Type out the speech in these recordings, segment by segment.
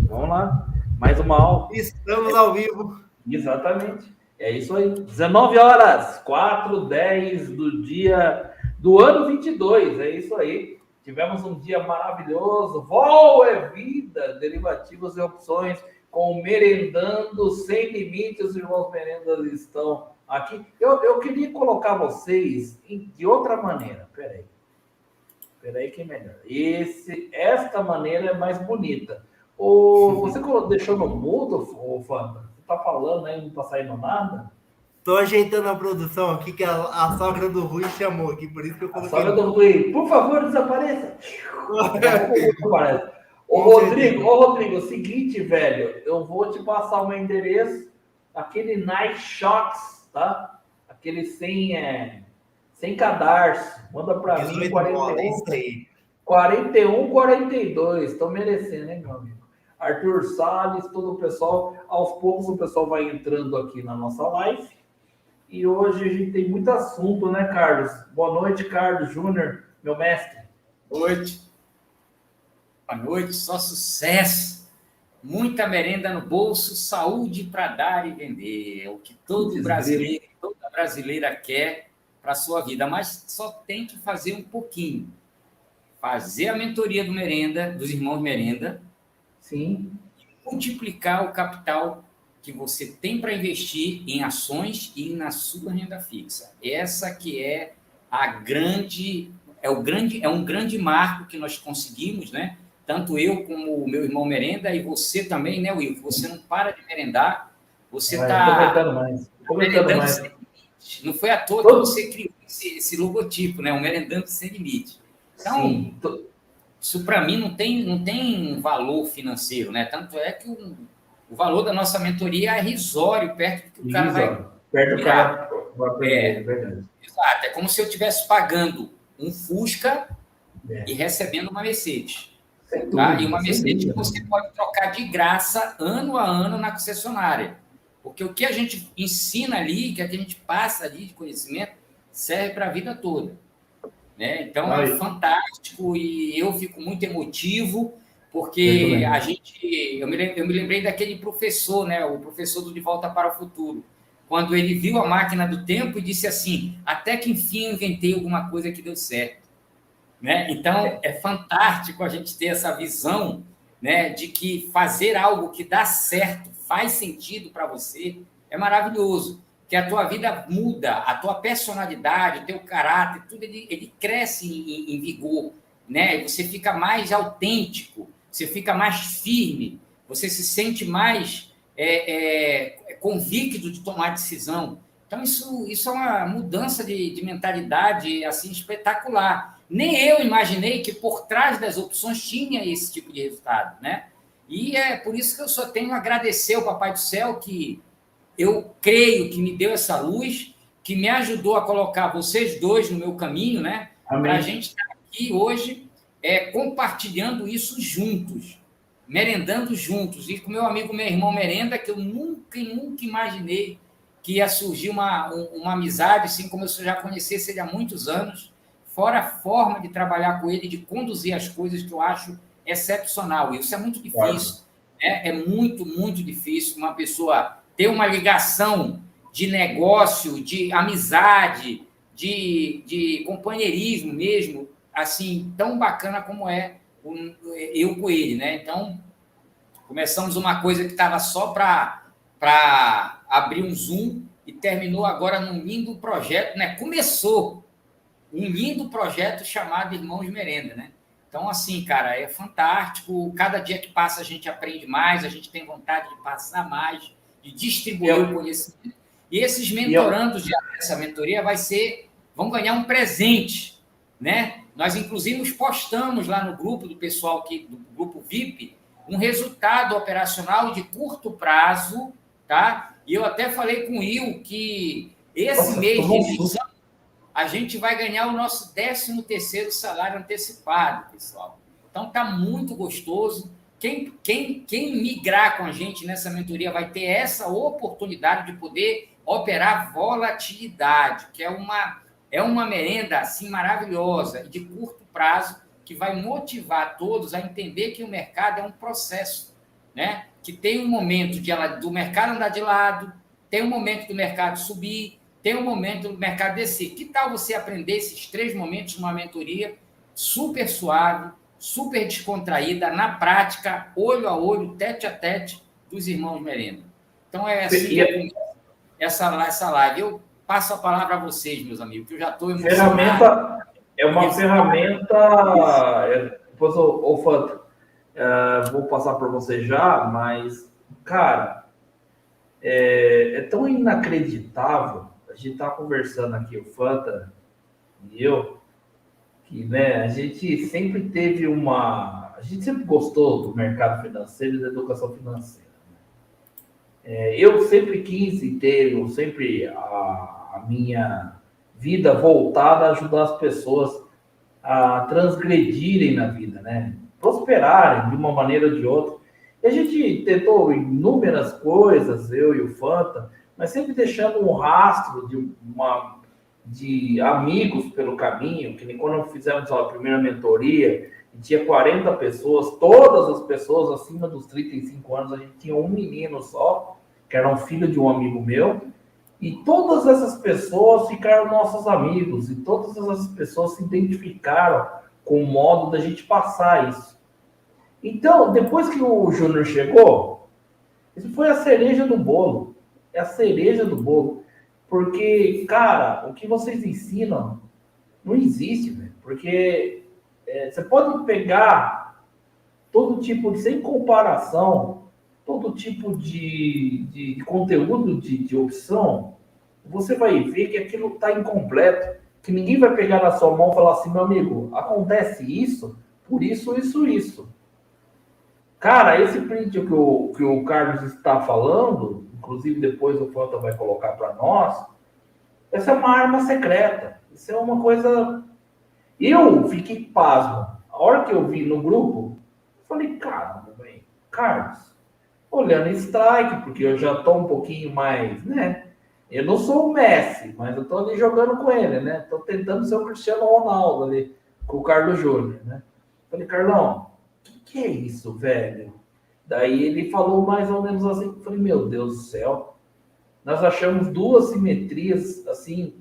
Vamos lá. Mais uma aula. Estamos ao vivo. Exatamente. É isso aí. 19 horas, 4:10 do ano 22. É isso aí. Tivemos um dia maravilhoso. Vol é vida, derivativos e opções com Merendando Sem Limites. Os irmãos Merendas estão aqui. Eu queria colocar vocês de outra maneira. Peraí que é melhor. Esta maneira é mais bonita. Você deixou no mudo, Fanta? Você tá falando aí, não tá saindo nada? Tô ajeitando a produção aqui, que a sogra do Rui chamou aqui, por isso que eu coloquei. A sogra do Rui, por favor, desapareça. Ô, Rodrigo, é o seguinte, velho, eu vou te passar o meu endereço, aquele Night Shots, tá? Aquele sem cadarço. Manda pra mim, 41, 42. Estão merecendo, hein, meu amigo? Arthur Salles, todo o pessoal. Aos poucos o pessoal vai entrando aqui na nossa live. E hoje a gente tem muito assunto, né, Carlos? Boa noite, Carlos Júnior, meu mestre. Boa noite, só sucesso. Muita merenda no bolso, saúde para dar e vender. É o que todo brasileiro, toda brasileira quer para a sua vida, mas só tem que fazer um pouquinho. Fazer a mentoria dos irmãos Merenda. Sim. E multiplicar o capital que você tem para investir em ações e na sua renda fixa. Essa que é um grande marco que nós conseguimos, né? Tanto eu como o meu irmão Merenda e você também, né, Will? Você não para de merendar, você está merendando mais. Sem limite. Não foi à toa que você criou esse logotipo, né? O Merendando Sem Limite. Então, isso para mim não tem valor financeiro, né? Tanto é que o valor da nossa mentoria é irrisório, perto do que o cara vai... Perto do cara vai perder, é verdade. Exato, é como se eu estivesse pagando um Fusca e recebendo uma Mercedes. Tá? E uma Mercedes que você pode trocar de graça ano a ano na concessionária. Porque o que a gente ensina ali, que a gente passa ali de conhecimento, serve para a vida toda. Né? Então, é fantástico e eu fico muito emotivo, porque eu me lembrei daquele professor, né? O professor do De Volta para o Futuro, quando ele viu a máquina do tempo e disse assim, até que enfim eu inventei alguma coisa que deu certo. Né? Então, é fantástico a gente ter essa visão, né, de que fazer algo que dá certo, faz sentido para você, é maravilhoso. Que a tua vida muda, a tua personalidade, o teu caráter, tudo ele cresce em vigor, né? Você fica mais autêntico, você fica mais firme, você se sente mais convicto de tomar decisão. Então, isso é uma mudança de mentalidade assim, espetacular. Nem eu imaginei que por trás das opções tinha esse tipo de resultado, né? E é por isso que eu só tenho a agradecer ao Papai do Céu que eu creio que me deu essa luz, que me ajudou a colocar vocês dois no meu caminho, né? Para a gente estar aqui hoje compartilhando isso juntos, merendando juntos. E com meu amigo, meu irmão Merenda, que eu nunca imaginei que ia surgir uma amizade, assim como eu já conhecesse ele há muitos anos, fora a forma de trabalhar com ele, de conduzir as coisas que eu acho excepcional. Isso é muito difícil. Né? É muito, muito difícil uma pessoa ter uma ligação de negócio, de amizade, de companheirismo mesmo, assim, tão bacana como eu com ele, né? Então, começamos uma coisa que estava só para abrir um Zoom e terminou agora num lindo projeto, né? Começou um lindo projeto chamado Irmãos Merenda, né? Então, assim, cara, é fantástico. Cada dia que passa a gente aprende mais, a gente tem vontade de passar mais, de distribuir o conhecimento. E esses mentorandos dessa mentoria vão ganhar um presente, né? Nós, inclusive, postamos lá no grupo do pessoal do grupo VIP um resultado operacional de curto prazo, tá? E eu até falei com o Will que esse mês de eleição a gente vai ganhar o nosso 13º salário antecipado, pessoal. Então, está muito gostoso. Quem migrar com a gente nessa mentoria vai ter essa oportunidade de poder operar volatilidade, que é uma merenda assim, maravilhosa e de curto prazo, que vai motivar todos a entender que o mercado é um processo, né? Que tem um momento do mercado andar de lado, tem um momento do mercado subir, tem um momento do mercado descer. Que tal você aprender esses 3 momentos numa mentoria super suave, super descontraída, na prática, olho a olho, tete a tete, dos irmãos Merenda? Então, é assim que eu começo essa live. Eu passo a palavra a vocês, meus amigos, que eu já estou emocionado. É uma ferramenta... Depois, Fanta, vou passar para você já, mas, cara, é tão inacreditável. A gente tá conversando aqui, o Fanta e eu, que, né, a gente sempre teve a gente sempre gostou do mercado financeiro e da educação financeira. Eu sempre quis ter sempre a minha vida voltada a ajudar as pessoas a transgredirem na vida, né? Prosperarem de uma maneira ou de outra. E a gente tentou inúmeras coisas, eu e o Fanta, mas sempre deixando um rastro de amigos pelo caminho, que nem quando fizemos a primeira mentoria, e tinha 40 pessoas, todas as pessoas acima dos 35 anos, a gente tinha um menino só, que era um filho de um amigo meu, e todas essas pessoas ficaram nossos amigos, e todas essas pessoas se identificaram com o modo da gente passar isso. Então, depois que o Júnior chegou, isso foi a cereja do bolo. É a cereja do bolo. Porque, cara, o que vocês ensinam não existe, velho. Porque você pode pegar todo tipo de, sem comparação, todo tipo de conteúdo de opção, você vai ver que aquilo está incompleto, que ninguém vai pegar na sua mão e falar assim, meu amigo, acontece isso, por isso, isso, isso. Cara, esse print que o Carlos está falando, inclusive depois o Fanta vai colocar para nós, essa é uma arma secreta. Isso é uma coisa... Eu fiquei pasmo. A hora que eu vi no grupo, eu falei, caramba, velho, Carlos, olhando strike, porque eu já estou um pouquinho mais, né? Eu não sou o Messi, mas eu estou ali jogando com ele, né? Estou tentando ser o Cristiano Ronaldo ali, com o Carlos Júnior, né? Falei, Carlão, que é isso, velho? Daí ele falou mais ou menos assim, eu falei, meu Deus do céu, nós achamos 2 simetrias, assim,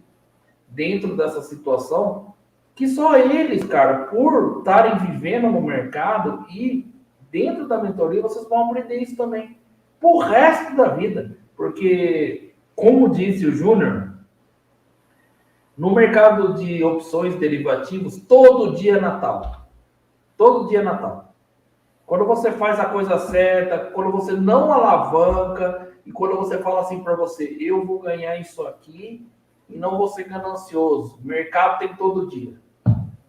dentro dessa situação, que só eles, cara, por estarem vivendo no mercado e dentro da mentoria, vocês vão aprender isso também, pro resto da vida, porque, como disse o Júnior, no mercado de opções derivativos, todo dia é Natal. Todo dia é Natal. Quando você faz a coisa certa, quando você não alavanca, e quando você fala assim para você, eu vou ganhar isso aqui e não vou ser ganancioso. O mercado tem todo dia.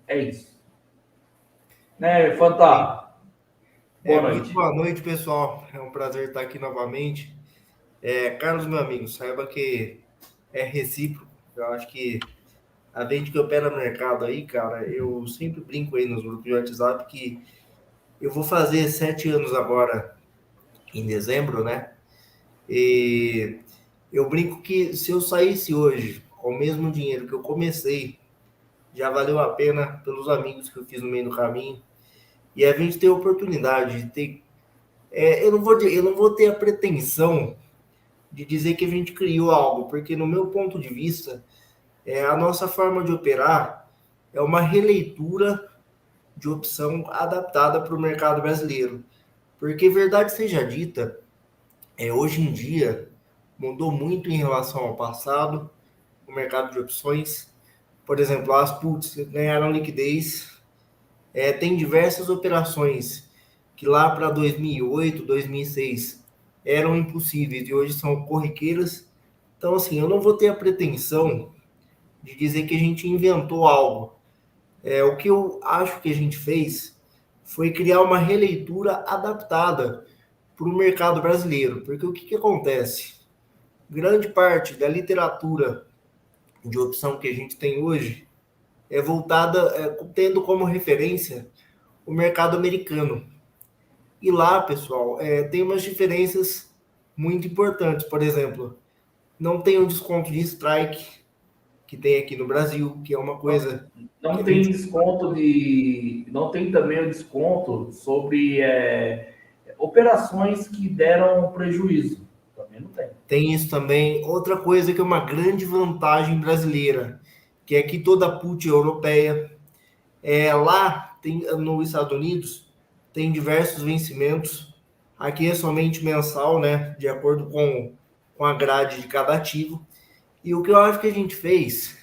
É isso. Né, Fanta? Boa noite. Muito boa noite, pessoal. É um prazer estar aqui novamente. Carlos, meu amigo, saiba que é recíproco. Eu acho que a gente que opera no mercado aí, cara, eu sempre brinco aí nos grupos de WhatsApp que eu vou fazer 7 anos agora em dezembro, né? E eu brinco que se eu saísse hoje com o mesmo dinheiro que eu comecei, já valeu a pena pelos amigos que eu fiz no meio do caminho. E a gente tem a oportunidade de ter... eu não vou ter a pretensão de dizer que a gente criou algo, porque no meu ponto de vista, a nossa forma de operar é uma releitura de opção adaptada para o mercado brasileiro. Porque, verdade seja dita, hoje em dia mudou muito em relação ao passado, o mercado de opções. Por exemplo, as puts ganharam liquidez. Tem diversas operações que lá para 2008, 2006 eram impossíveis e hoje são corriqueiras. Então, assim, eu não vou ter a pretensão de dizer que a gente inventou algo. O que eu acho que a gente fez foi criar uma releitura adaptada para o mercado brasileiro. Porque o que acontece? Grande parte da literatura de opção que a gente tem hoje é voltada, tendo como referência o mercado americano. E lá, pessoal, tem umas diferenças muito importantes. Por exemplo, não tem um desconto de strike, que tem aqui no Brasil, que é uma coisa... Não tem desconto Não tem também o desconto sobre operações que deram prejuízo. Também não tem. Tem isso também. Outra coisa que é uma grande vantagem brasileira, que é que toda put europeia, lá tem, nos Estados Unidos, tem diversos vencimentos. Aqui é somente mensal, né? De acordo com a grade de cada ativo. E o que eu acho que a gente fez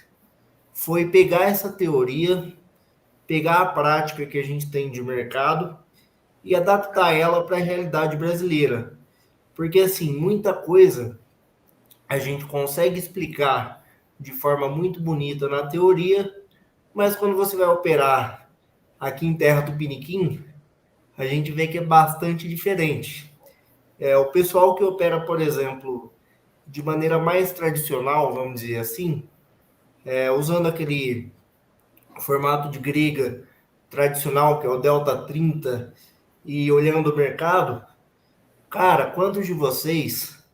foi pegar essa teoria, pegar a prática que a gente tem de mercado e adaptar ela para a realidade brasileira. Porque, assim, muita coisa a gente consegue explicar de forma muito bonita na teoria, mas quando você vai operar aqui em Terra Tupiniquim, a gente vê que é bastante diferente. O pessoal que opera, por exemplo, de maneira mais tradicional, vamos dizer assim, usando aquele formato de grega tradicional, que é o Delta 30, e olhando o mercado, cara, quantos de vocês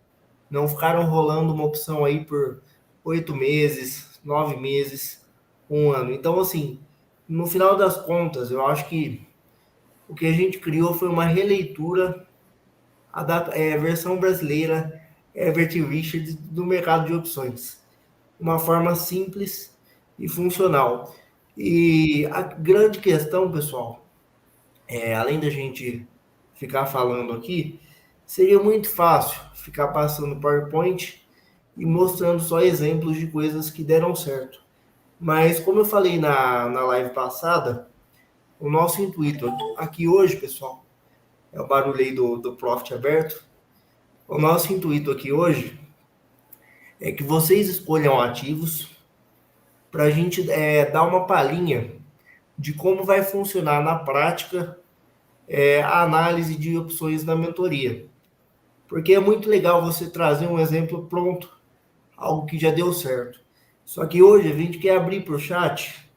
não ficaram rolando uma opção aí por 8 meses, 9 meses, 1 ano? Então, assim, no final das contas, eu acho que o que a gente criou foi uma releitura, a versão brasileira, Herbert Richards, do mercado de opções. Uma forma simples e funcional. E a grande questão, pessoal, além da gente ficar falando aqui, seria muito fácil ficar passando PowerPoint e mostrando só exemplos de coisas que deram certo. Mas, como eu falei na live passada, o nosso intuito aqui hoje, pessoal, é o barulho aí do Profit aberto. O nosso intuito aqui hoje é que vocês escolham ativos para a gente dar uma palhinha de como vai funcionar na prática a análise de opções na mentoria. Porque é muito legal você trazer um exemplo pronto, algo que já deu certo. Só que hoje a gente quer abrir para o chat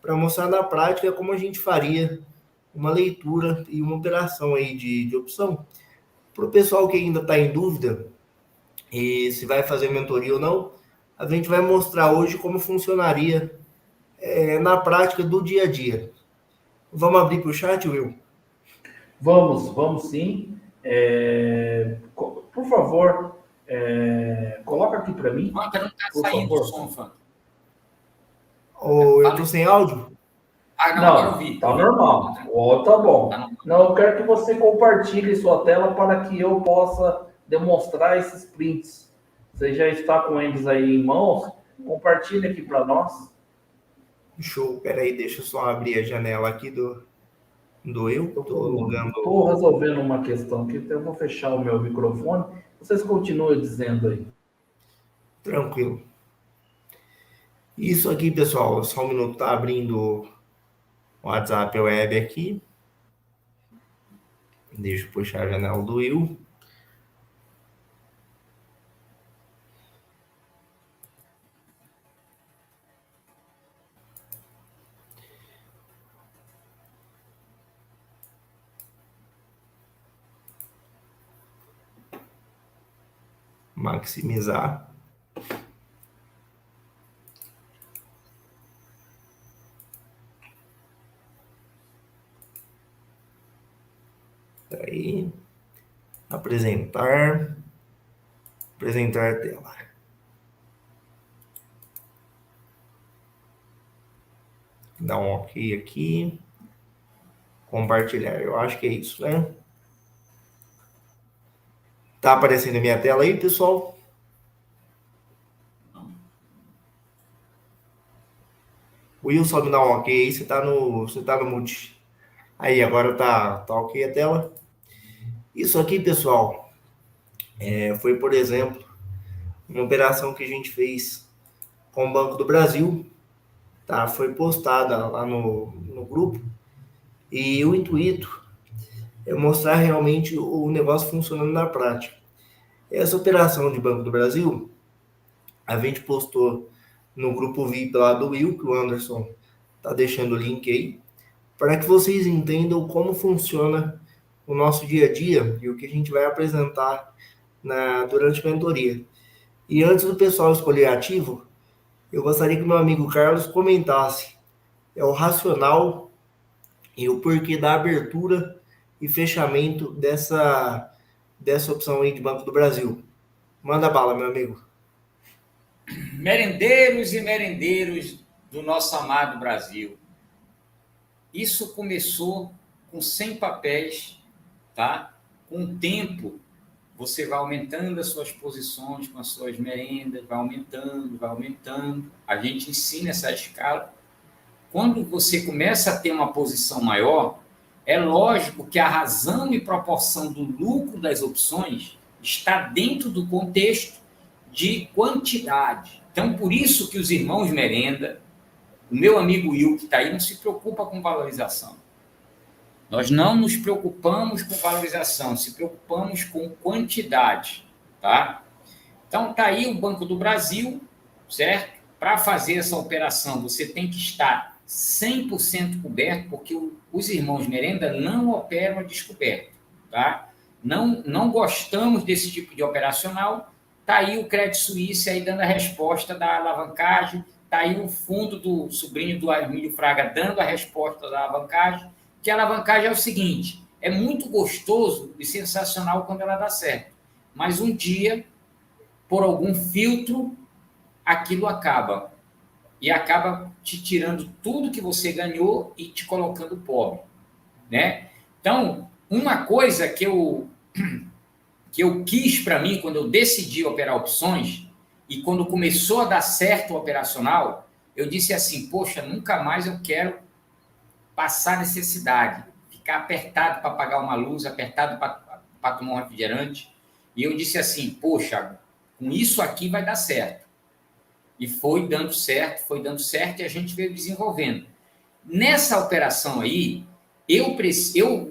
para mostrar na prática como a gente faria uma leitura e uma operação aí de opção. Para o pessoal que ainda está em dúvida e se vai fazer mentoria ou não, a gente vai mostrar hoje como funcionaria na prática do dia a dia. Vamos abrir para o chat, Will? Vamos sim. Por favor, coloca aqui para mim. Não está saindo o som, Fã. Eu estou sem áudio? Não, agora eu vi. Tá normal. O áudio tá bom. Não, eu quero que você compartilhe sua tela para que eu possa demonstrar esses prints. Você já está com eles aí em mãos? Compartilhe aqui para nós. Show. Peraí, deixa eu só abrir a janela aqui do eu. Estou resolvendo uma questão aqui, então eu vou fechar o meu microfone. Vocês continuam dizendo aí. Tranquilo. Isso aqui, pessoal, só um minuto, tá abrindo o WhatsApp web aqui. Deixa eu puxar a janela do Will. Maximizar. Aí, apresentar a tela. Dá um OK aqui. Compartilhar, eu acho que é isso, né? Tá aparecendo a minha tela aí, pessoal? Will, só me dá um OK aí, você tá no mute. Aí, agora tá OK a tela. Isso aqui, pessoal, foi, por exemplo, uma operação que a gente fez com o Banco do Brasil, tá? Foi postada lá no grupo, e o intuito é mostrar realmente o negócio funcionando na prática. Essa operação de Banco do Brasil, a gente postou no grupo VIP lá do Will, que o Anderson tá deixando o link aí, para que vocês entendam como funciona o nosso dia a dia e o que a gente vai apresentar durante a mentoria. E antes do pessoal escolher ativo, eu gostaria que o meu amigo Carlos comentasse o racional e o porquê da abertura e fechamento dessa opção aí de Banco do Brasil. Manda bala, meu amigo. Merendeiros e merendeiros do nosso amado Brasil. Isso começou com 100 papéis, tá? Com o tempo, você vai aumentando as suas posições com as suas merendas, vai aumentando, vai aumentando. A gente ensina essa escala. Quando você começa a ter uma posição maior, é lógico que a razão e proporção do lucro das opções está dentro do contexto de quantidade. Então, por isso que os irmãos merenda, o meu amigo Will, que está aí, não se preocupa com valorização. Nós não nos preocupamos com valorização, se preocupamos com quantidade, tá? Então, está aí o Banco do Brasil, certo? Para fazer essa operação, você tem que estar 100% coberto, porque os irmãos merenda não operam a descoberto, tá? Não gostamos desse tipo de operacional. Está aí o Credit Suisse aí dando a resposta da alavancagem, está aí o fundo do sobrinho do Armílio Fraga dando a resposta da alavancagem, que a alavancagem é o seguinte, é muito gostoso e sensacional quando ela dá certo, mas um dia, por algum filtro, aquilo acaba. E acaba te tirando tudo que você ganhou e te colocando pobre, né? Então, uma coisa que eu quis para mim, quando eu decidi operar opções, e quando começou a dar certo o operacional, eu disse assim, poxa, nunca mais eu quero passar necessidade, ficar apertado para pagar uma luz, apertado para tomar um refrigerante. E eu disse assim, poxa, com isso aqui vai dar certo. E foi dando certo, e a gente veio desenvolvendo. Nessa operação aí, eu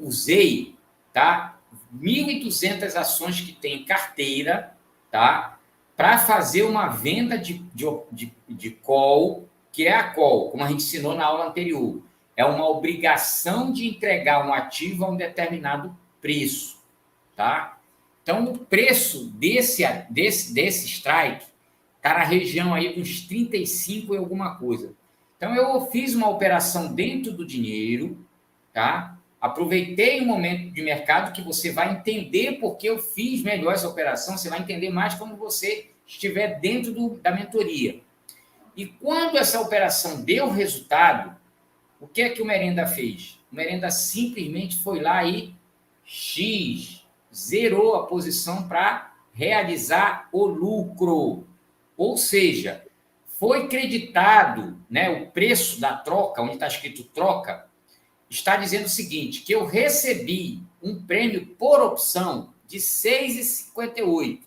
usei, tá, 1.200 ações que tem em carteira, tá, para fazer uma venda de call, que é a call, como a gente ensinou na aula anterior. É uma obrigação de entregar um ativo a um determinado preço, tá? Então, o preço desse strike está na região aí dos 35 e alguma coisa. Então, eu fiz uma operação dentro do dinheiro, tá? Aproveitei um momento de mercado que você vai entender porque eu fiz melhor essa operação, você vai entender mais quando você estiver dentro da mentoria. E quando essa operação deu resultado, o que é que o Merenda fez? O Merenda simplesmente foi lá e zerou a posição para realizar o lucro. Ou seja, foi creditado, né, o preço da troca, onde está escrito troca, está dizendo o seguinte, que eu recebi um prêmio por opção de R$ 6,58,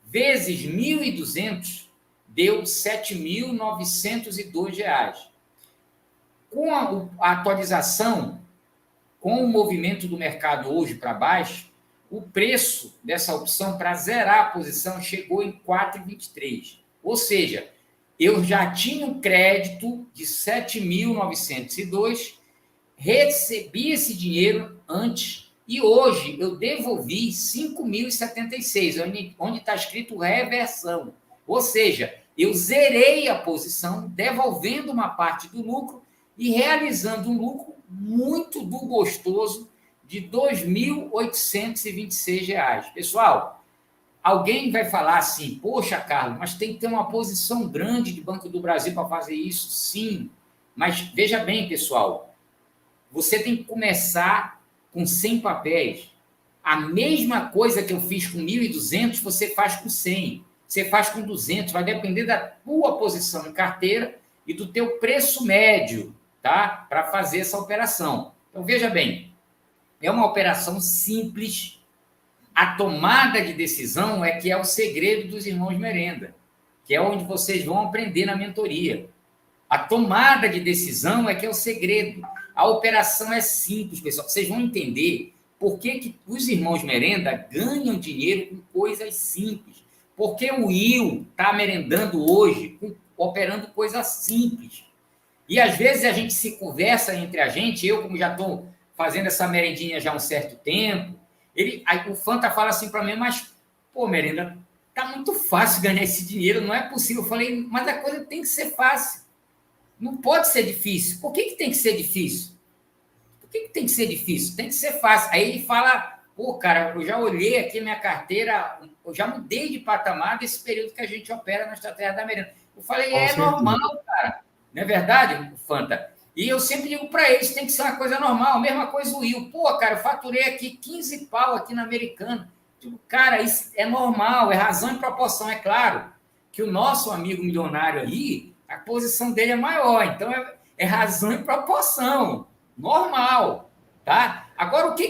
vezes 1.200, deu R$ 7.902. Com a atualização, com o movimento do mercado hoje para baixo, o preço dessa opção para zerar a posição chegou em 4,23. Ou seja, eu já tinha um crédito de 7.902, recebi esse dinheiro antes e hoje eu devolvi 5.076, onde está escrito reversão. Ou seja, eu zerei a posição, devolvendo uma parte do lucro e realizando um lucro muito gostoso de R$ 2.826. Pessoal, alguém vai falar assim, poxa, Carlos, mas tem que ter uma posição grande de Banco do Brasil para fazer isso? Sim, mas veja bem, pessoal, você tem que começar com 100 papéis. A mesma coisa que eu fiz com 1.200, você faz com 100, você faz com 200, vai depender da tua posição em carteira e do teu preço médio, tá? Para fazer essa operação. Então, veja bem, é uma operação simples. A tomada de decisão é que é o segredo dos irmãos merenda, que é onde vocês vão aprender na mentoria. A tomada de decisão é que é o segredo. A operação é simples, pessoal. Vocês vão entender por que os irmãos merenda ganham dinheiro com coisas simples. Porque o Will está merendando hoje, operando coisas simples. E às vezes a gente se conversa entre a gente, eu como já estou fazendo essa merendinha já há um certo tempo, aí o Fanta fala assim para mim, mas, pô, merenda, tá muito fácil ganhar esse dinheiro, não é possível. Eu falei, mas a coisa tem que ser fácil. Não pode ser difícil. Por que tem que ser difícil? Por que tem que ser difícil? Tem que ser fácil. Aí ele fala, pô, cara, eu já olhei aqui a minha carteira, eu já mudei de patamar desse período que a gente opera na estratégia da merenda. Eu falei, é normal, cara. Não é verdade, Fanta? E eu sempre digo para eles, tem que ser uma coisa normal. Mesma coisa o Will. Pô, cara, eu faturei aqui 15 pau aqui na Americana. Digo, cara, isso é normal, é razão e proporção. É claro que o nosso amigo milionário aí, a posição dele é maior. Então, é razão e proporção. Normal, tá? Agora, onde é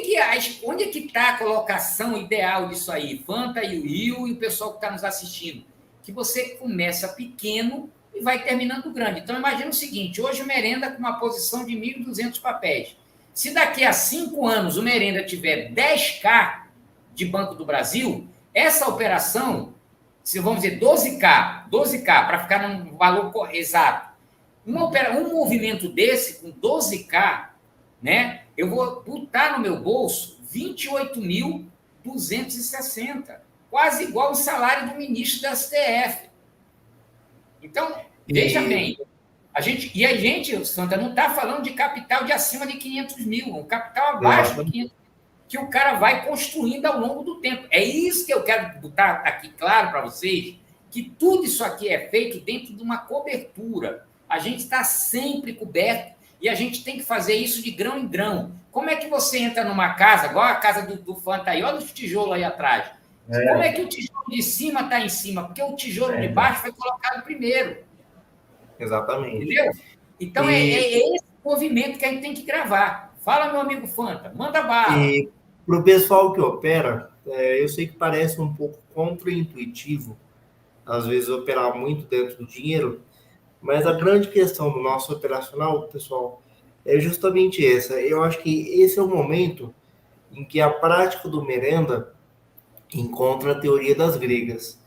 que está a colocação ideal disso aí? Fanta e o Will e o pessoal que está nos assistindo. Que você começa pequeno e vai terminando grande. Então, imagina o seguinte, hoje o Merenda com uma posição de 1.200 papéis. Se daqui a 5 anos o Merenda tiver 10K de Banco do Brasil, essa operação, se vamos dizer 12K, para ficar num valor exato, um movimento desse, com 12K, né, eu vou botar no meu bolso 28.260, quase igual o salário do ministro da STF. Então, veja bem, a gente, Santa, não está falando de capital de acima de 500 mil, um capital abaixo de 500 mil, que o cara vai construindo ao longo do tempo. É isso que eu quero botar aqui claro para vocês, que tudo isso aqui é feito dentro de uma cobertura. A gente está sempre coberto e a gente tem que fazer isso de grão em grão. Como é que você entra numa casa, igual a casa do Fanta aí, olha os tijolos aí atrás. Como é que o tijolo de cima está em cima? Porque o tijolo de baixo foi colocado primeiro. Exatamente. Entendeu? Então, é esse movimento que a gente tem que gravar. Fala, meu amigo Fanta, manda bala. E para o pessoal que opera, eu sei que parece um pouco contraintuitivo, às vezes, operar muito dentro do dinheiro, mas a grande questão do nosso operacional, pessoal, é justamente essa. Eu acho que esse é o momento em que a prática do Merenda encontra a teoria das gregas.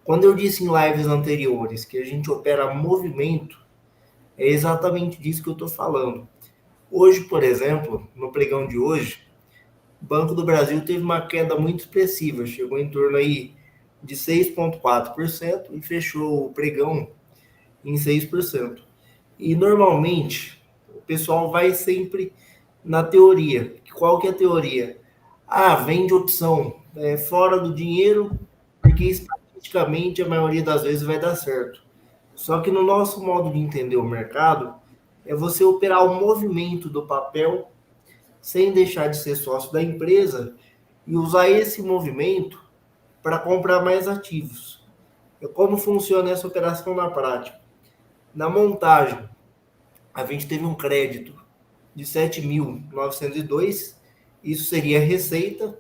Quando eu disse em lives anteriores que a gente opera movimento, é exatamente disso que eu estou falando. Hoje, por exemplo, no pregão de hoje, o Banco do Brasil teve uma queda muito expressiva, chegou em torno aí de 6,4% e fechou o pregão em 6%. E normalmente o pessoal vai sempre na teoria. Qual que é a teoria? Vende opção fora do dinheiro, porque estatisticamente a maioria das vezes vai dar certo. Só que no nosso modo de entender o mercado, é você operar o movimento do papel sem deixar de ser sócio da empresa e usar esse movimento para comprar mais ativos. Como funciona essa operação na prática? Na montagem, a gente teve um crédito de 7.902, isso seria a receita.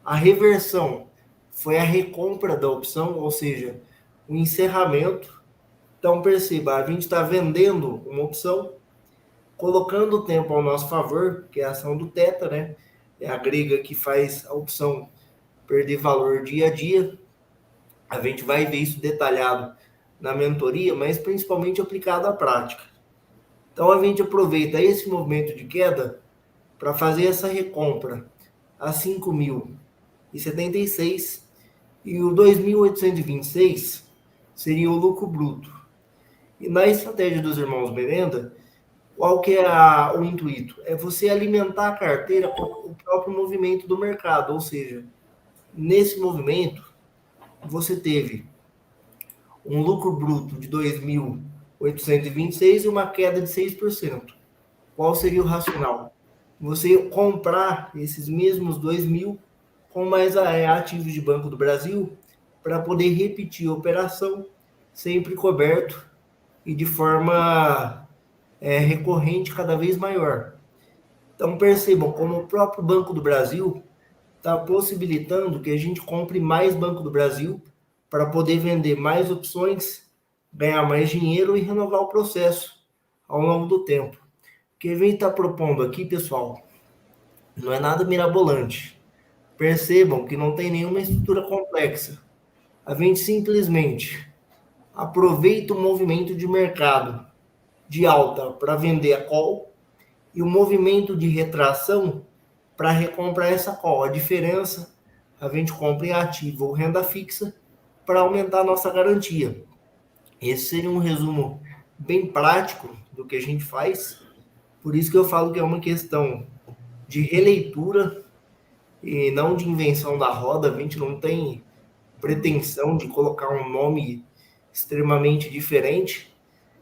A reversão foi a recompra da opção, ou seja, o encerramento. Então, perceba, a gente está vendendo uma opção, colocando o tempo ao nosso favor, que é a ação do Theta, né? É a grega que faz a opção perder valor dia a dia. A gente vai ver isso detalhado na mentoria, mas principalmente aplicado à prática. Então, a gente aproveita esse movimento de queda para fazer essa recompra a 5.076 e o 2.826 seria o lucro bruto. E na estratégia dos irmãos Merenda, qual que é o intuito? É você alimentar a carteira com o próprio movimento do mercado, ou seja, nesse movimento você teve um lucro bruto de 2.826 e uma queda de 6%. Qual seria o racional? Você comprar esses mesmos 2.000 com mais ativos de Banco do Brasil para poder repetir a operação sempre coberto e de forma recorrente cada vez maior. Então percebam como o próprio Banco do Brasil está possibilitando que a gente compre mais Banco do Brasil para poder vender mais opções, ganhar mais dinheiro e renovar o processo ao longo do tempo. O que a gente está propondo aqui, pessoal, não é nada mirabolante. Percebam que não tem nenhuma estrutura complexa. A gente simplesmente aproveita o movimento de mercado de alta para vender a call e o movimento de retração para recomprar essa call. A diferença, a gente compra em ativo ou renda fixa para aumentar a nossa garantia. Esse seria um resumo bem prático do que a gente faz. Por isso que eu falo que é uma questão de releitura e não de invenção da roda. A gente não tem pretensão de colocar um nome extremamente diferente.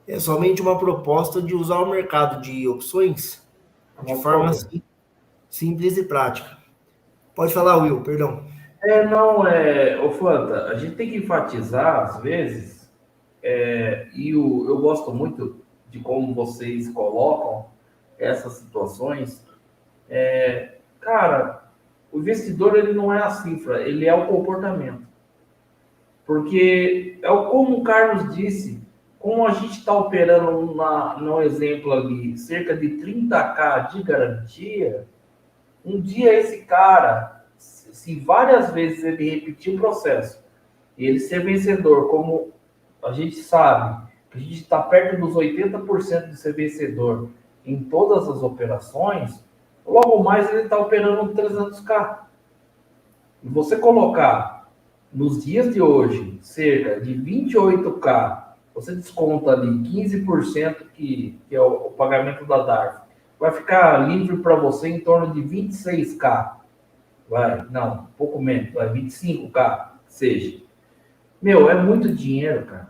É somente uma proposta de usar o mercado de opções de forma simples e prática. Pode falar, Will, perdão. Ô Fanta, a gente tem que enfatizar, às vezes, eu gosto muito de como vocês colocam essas situações. Cara, o investidor, ele não é a cifra, ele é o comportamento. Porque, como o Carlos disse, como a gente está operando no exemplo ali, cerca de 30K de garantia, um dia esse cara, se várias vezes ele repetir o processo, e ele ser vencedor, como a gente sabe, que a gente está perto dos 80% de ser vencedor em todas as operações, logo mais ele está operando 300K. E você colocar nos dias de hoje cerca de 28K, você desconta ali 15% que é o pagamento da DARF, vai ficar livre para você em torno de 26K. Um pouco menos, 25K, seja. É muito dinheiro, cara.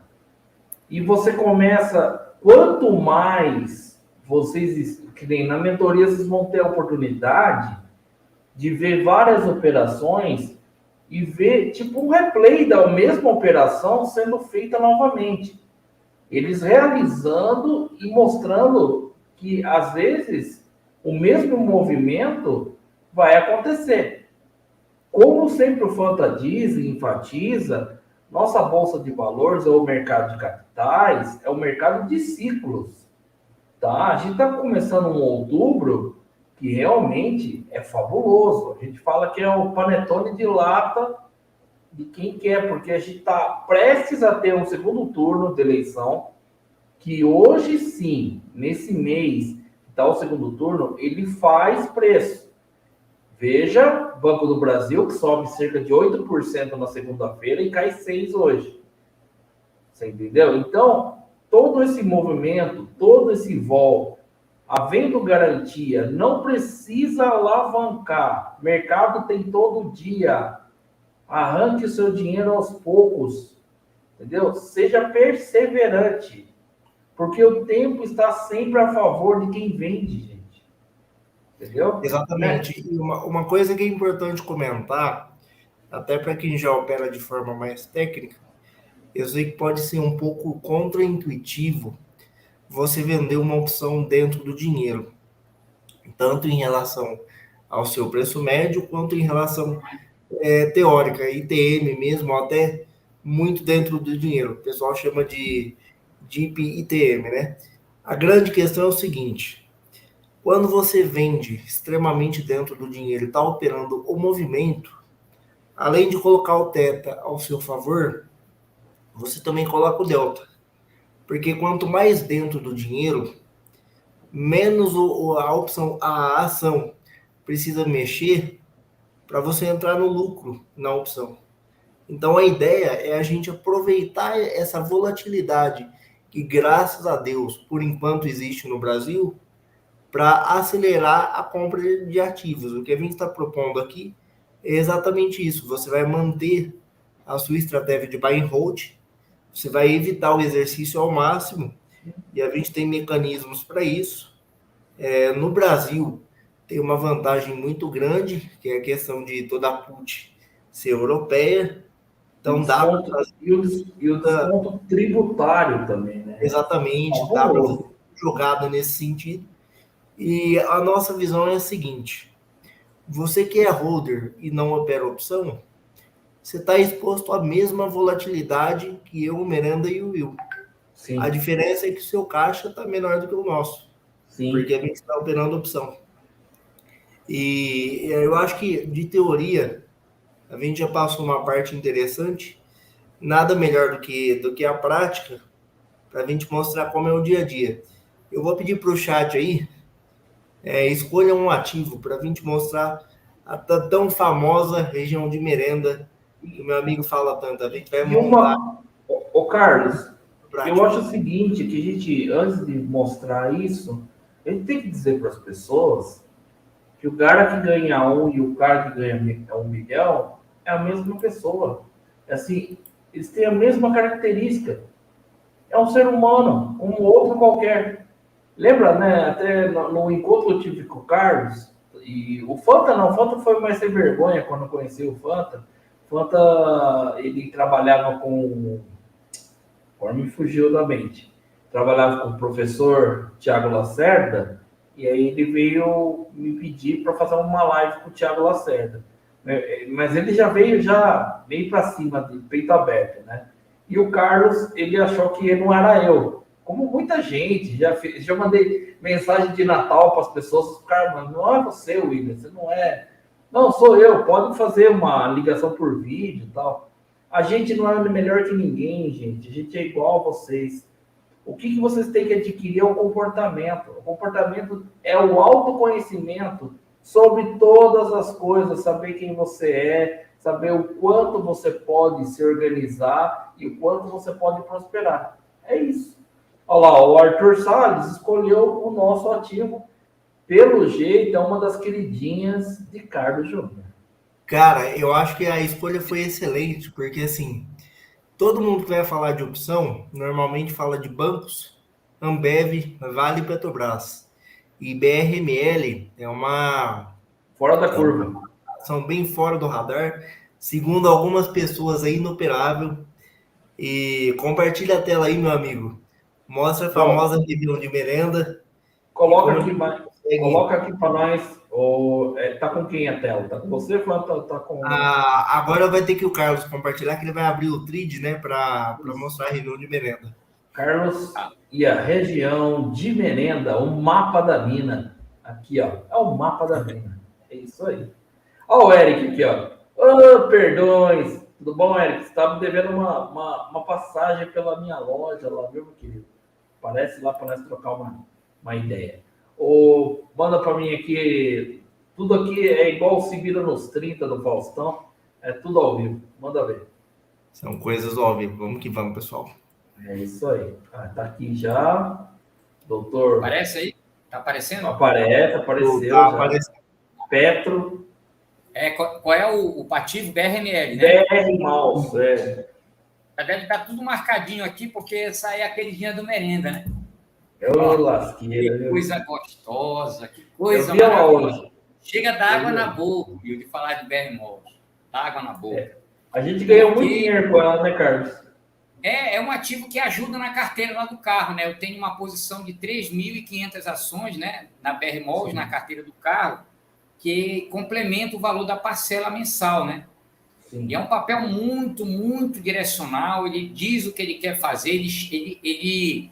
E você começa, quanto mais vocês, que nem na mentoria, vocês vão ter a oportunidade de ver várias operações e ver, tipo, um replay da mesma operação sendo feita novamente. Eles realizando e mostrando que, às vezes, o mesmo movimento vai acontecer. Como sempre o Fanta diz e enfatiza, nossa Bolsa de Valores ou o mercado de capitais é o mercado de ciclos. Tá? A gente está começando um outubro que realmente é fabuloso. A gente fala que é o panetone de lata de quem quer, porque a gente está prestes a ter um segundo turno de eleição, que hoje sim, nesse mês, está o segundo turno, ele faz preço. Veja, Banco do Brasil, que sobe cerca de 8% na segunda-feira e cai 6% hoje. Você entendeu? Então, todo esse movimento, todo esse vol, havendo garantia, não precisa alavancar. Mercado tem todo dia. Arranque o seu dinheiro aos poucos. Entendeu? Seja perseverante. Porque o tempo está sempre a favor de quem vende, gente. Entendeu? Exatamente. E uma coisa que é importante comentar, até para quem já opera de forma mais técnica, eu sei que pode ser um pouco contraintuitivo você vender uma opção dentro do dinheiro, tanto em relação ao seu preço médio, quanto em relação teórica, ITM mesmo, até muito dentro do dinheiro. O pessoal chama de DIP ITM, né? A grande questão é o seguinte: quando você vende extremamente dentro do dinheiro e está operando o movimento, além de colocar o teta ao seu favor, você também coloca o delta. Porque quanto mais dentro do dinheiro, menos a ação precisa mexer para você entrar no lucro na opção. Então a ideia é a gente aproveitar essa volatilidade que, graças a Deus, por enquanto existe no Brasil, para acelerar a compra de ativos. O que a gente está propondo aqui é exatamente isso. Você vai manter a sua estratégia de buy and hold, você vai evitar o exercício ao máximo, e a gente tem mecanismos para isso. No Brasil, tem uma vantagem muito grande, que é a questão de toda a put ser europeia. Então, dá para fazer... E o desconto tributário também, né? Exatamente, dá para fazer jogada nesse sentido. E a nossa visão é a seguinte: você que é holder e não opera opção, você está exposto à mesma volatilidade que eu, o Miranda e o Will. Sim. A diferença é que o seu caixa está menor do que o nosso. Sim. Porque a gente está operando opção. E eu acho que, de teoria, a gente já passou uma parte interessante. Nada melhor do que a prática para a gente mostrar como é o dia a dia. Eu vou pedir para o chat aí, escolha um ativo para a gente mostrar a tão famosa região de merenda que o meu amigo fala tanto. A gente vai E montar ô Carlos, prática. eu acho o seguinte, que a gente, antes de mostrar isso, a gente tem que dizer para as pessoas que o cara que ganha um e o cara que ganha 1 milhão é a mesma pessoa. É assim, eles têm a mesma característica. É um ser humano, um outro qualquer. Lembra, né? Até no encontro que eu tive com o Carlos, e o Fanta não, o Fanta foi mais sem vergonha quando eu conheci o Fanta. O Fanta, ele trabalhava com. Agora me fugiu da mente. Trabalhava com o professor Tiago Lacerda, e aí ele veio me pedir para fazer uma live com o Tiago Lacerda. Mas ele já veio meio para cima, de peito aberto, né? E o Carlos, ele achou que não era eu. Como muita gente, já mandei mensagem de Natal para as pessoas, o cara, mas não é você, William, você não é. Não, sou eu, pode fazer uma ligação por vídeo e tal. A gente não é melhor que ninguém, gente. A gente é igual a vocês. O que vocês têm que adquirir é o comportamento. O comportamento é o autoconhecimento sobre todas as coisas, saber quem você é, saber o quanto você pode se organizar e o quanto você pode prosperar. É isso. Olha lá, o Arthur Salles escolheu o nosso ativo. Pelo jeito, é uma das queridinhas de Carlos Júnior. Cara, eu acho que a escolha foi excelente, porque assim, todo mundo que vai falar de opção, normalmente fala de bancos, Ambev, Vale e Petrobras. E BRML é uma Fora da curva. ação bem fora do radar, segundo algumas pessoas é inoperável. E compartilha a tela aí, meu amigo. Mostra a famosa reunião de merenda. Coloca aqui para nós. Tá com quem a tela? Tá com você, Flávio? Tá com. Agora vai ter que o Carlos compartilhar, que ele vai abrir o Trid, né, para mostrar a reunião de merenda. Carlos e a região de merenda, o mapa da mina. Aqui, ó. É o mapa da mina. É isso aí. Ó o Eric aqui, ó. Ô, perdões. Tudo bom, Eric? Você estava me devendo uma passagem pela minha loja lá, viu, meu querido? Parece lá para nós trocar uma ideia. Manda para mim aqui. Tudo aqui é igual se vira nos 30 do Faustão. É tudo ao vivo. Manda ver. São coisas ao vivo. Vamos que vamos, pessoal. É isso aí. Tá aqui já. Doutor. Aparece aí? Tá aparecendo? Apareceu. Tá já. aparecendo. Petro. Qual é o pativo? BRML, né? BR Mouse, Deve estar tudo marcadinho aqui, porque essa é a queridinha do merenda, né? Lasqueira. Que coisa gostosa, que coisa maravilhosa. Chega da água na boca, viu, de falar de BR-Malls. Dá água na boca. A gente ganhou muito dinheiro com ela, né, Carlos? É um ativo que ajuda na carteira lá do carro, né? Eu tenho uma posição de 3.500 ações, né, na BR-Malls, na carteira do carro, que complementa o valor da parcela mensal, né? Sim. E é um papel muito, muito direcional. Ele diz o que ele quer fazer, ele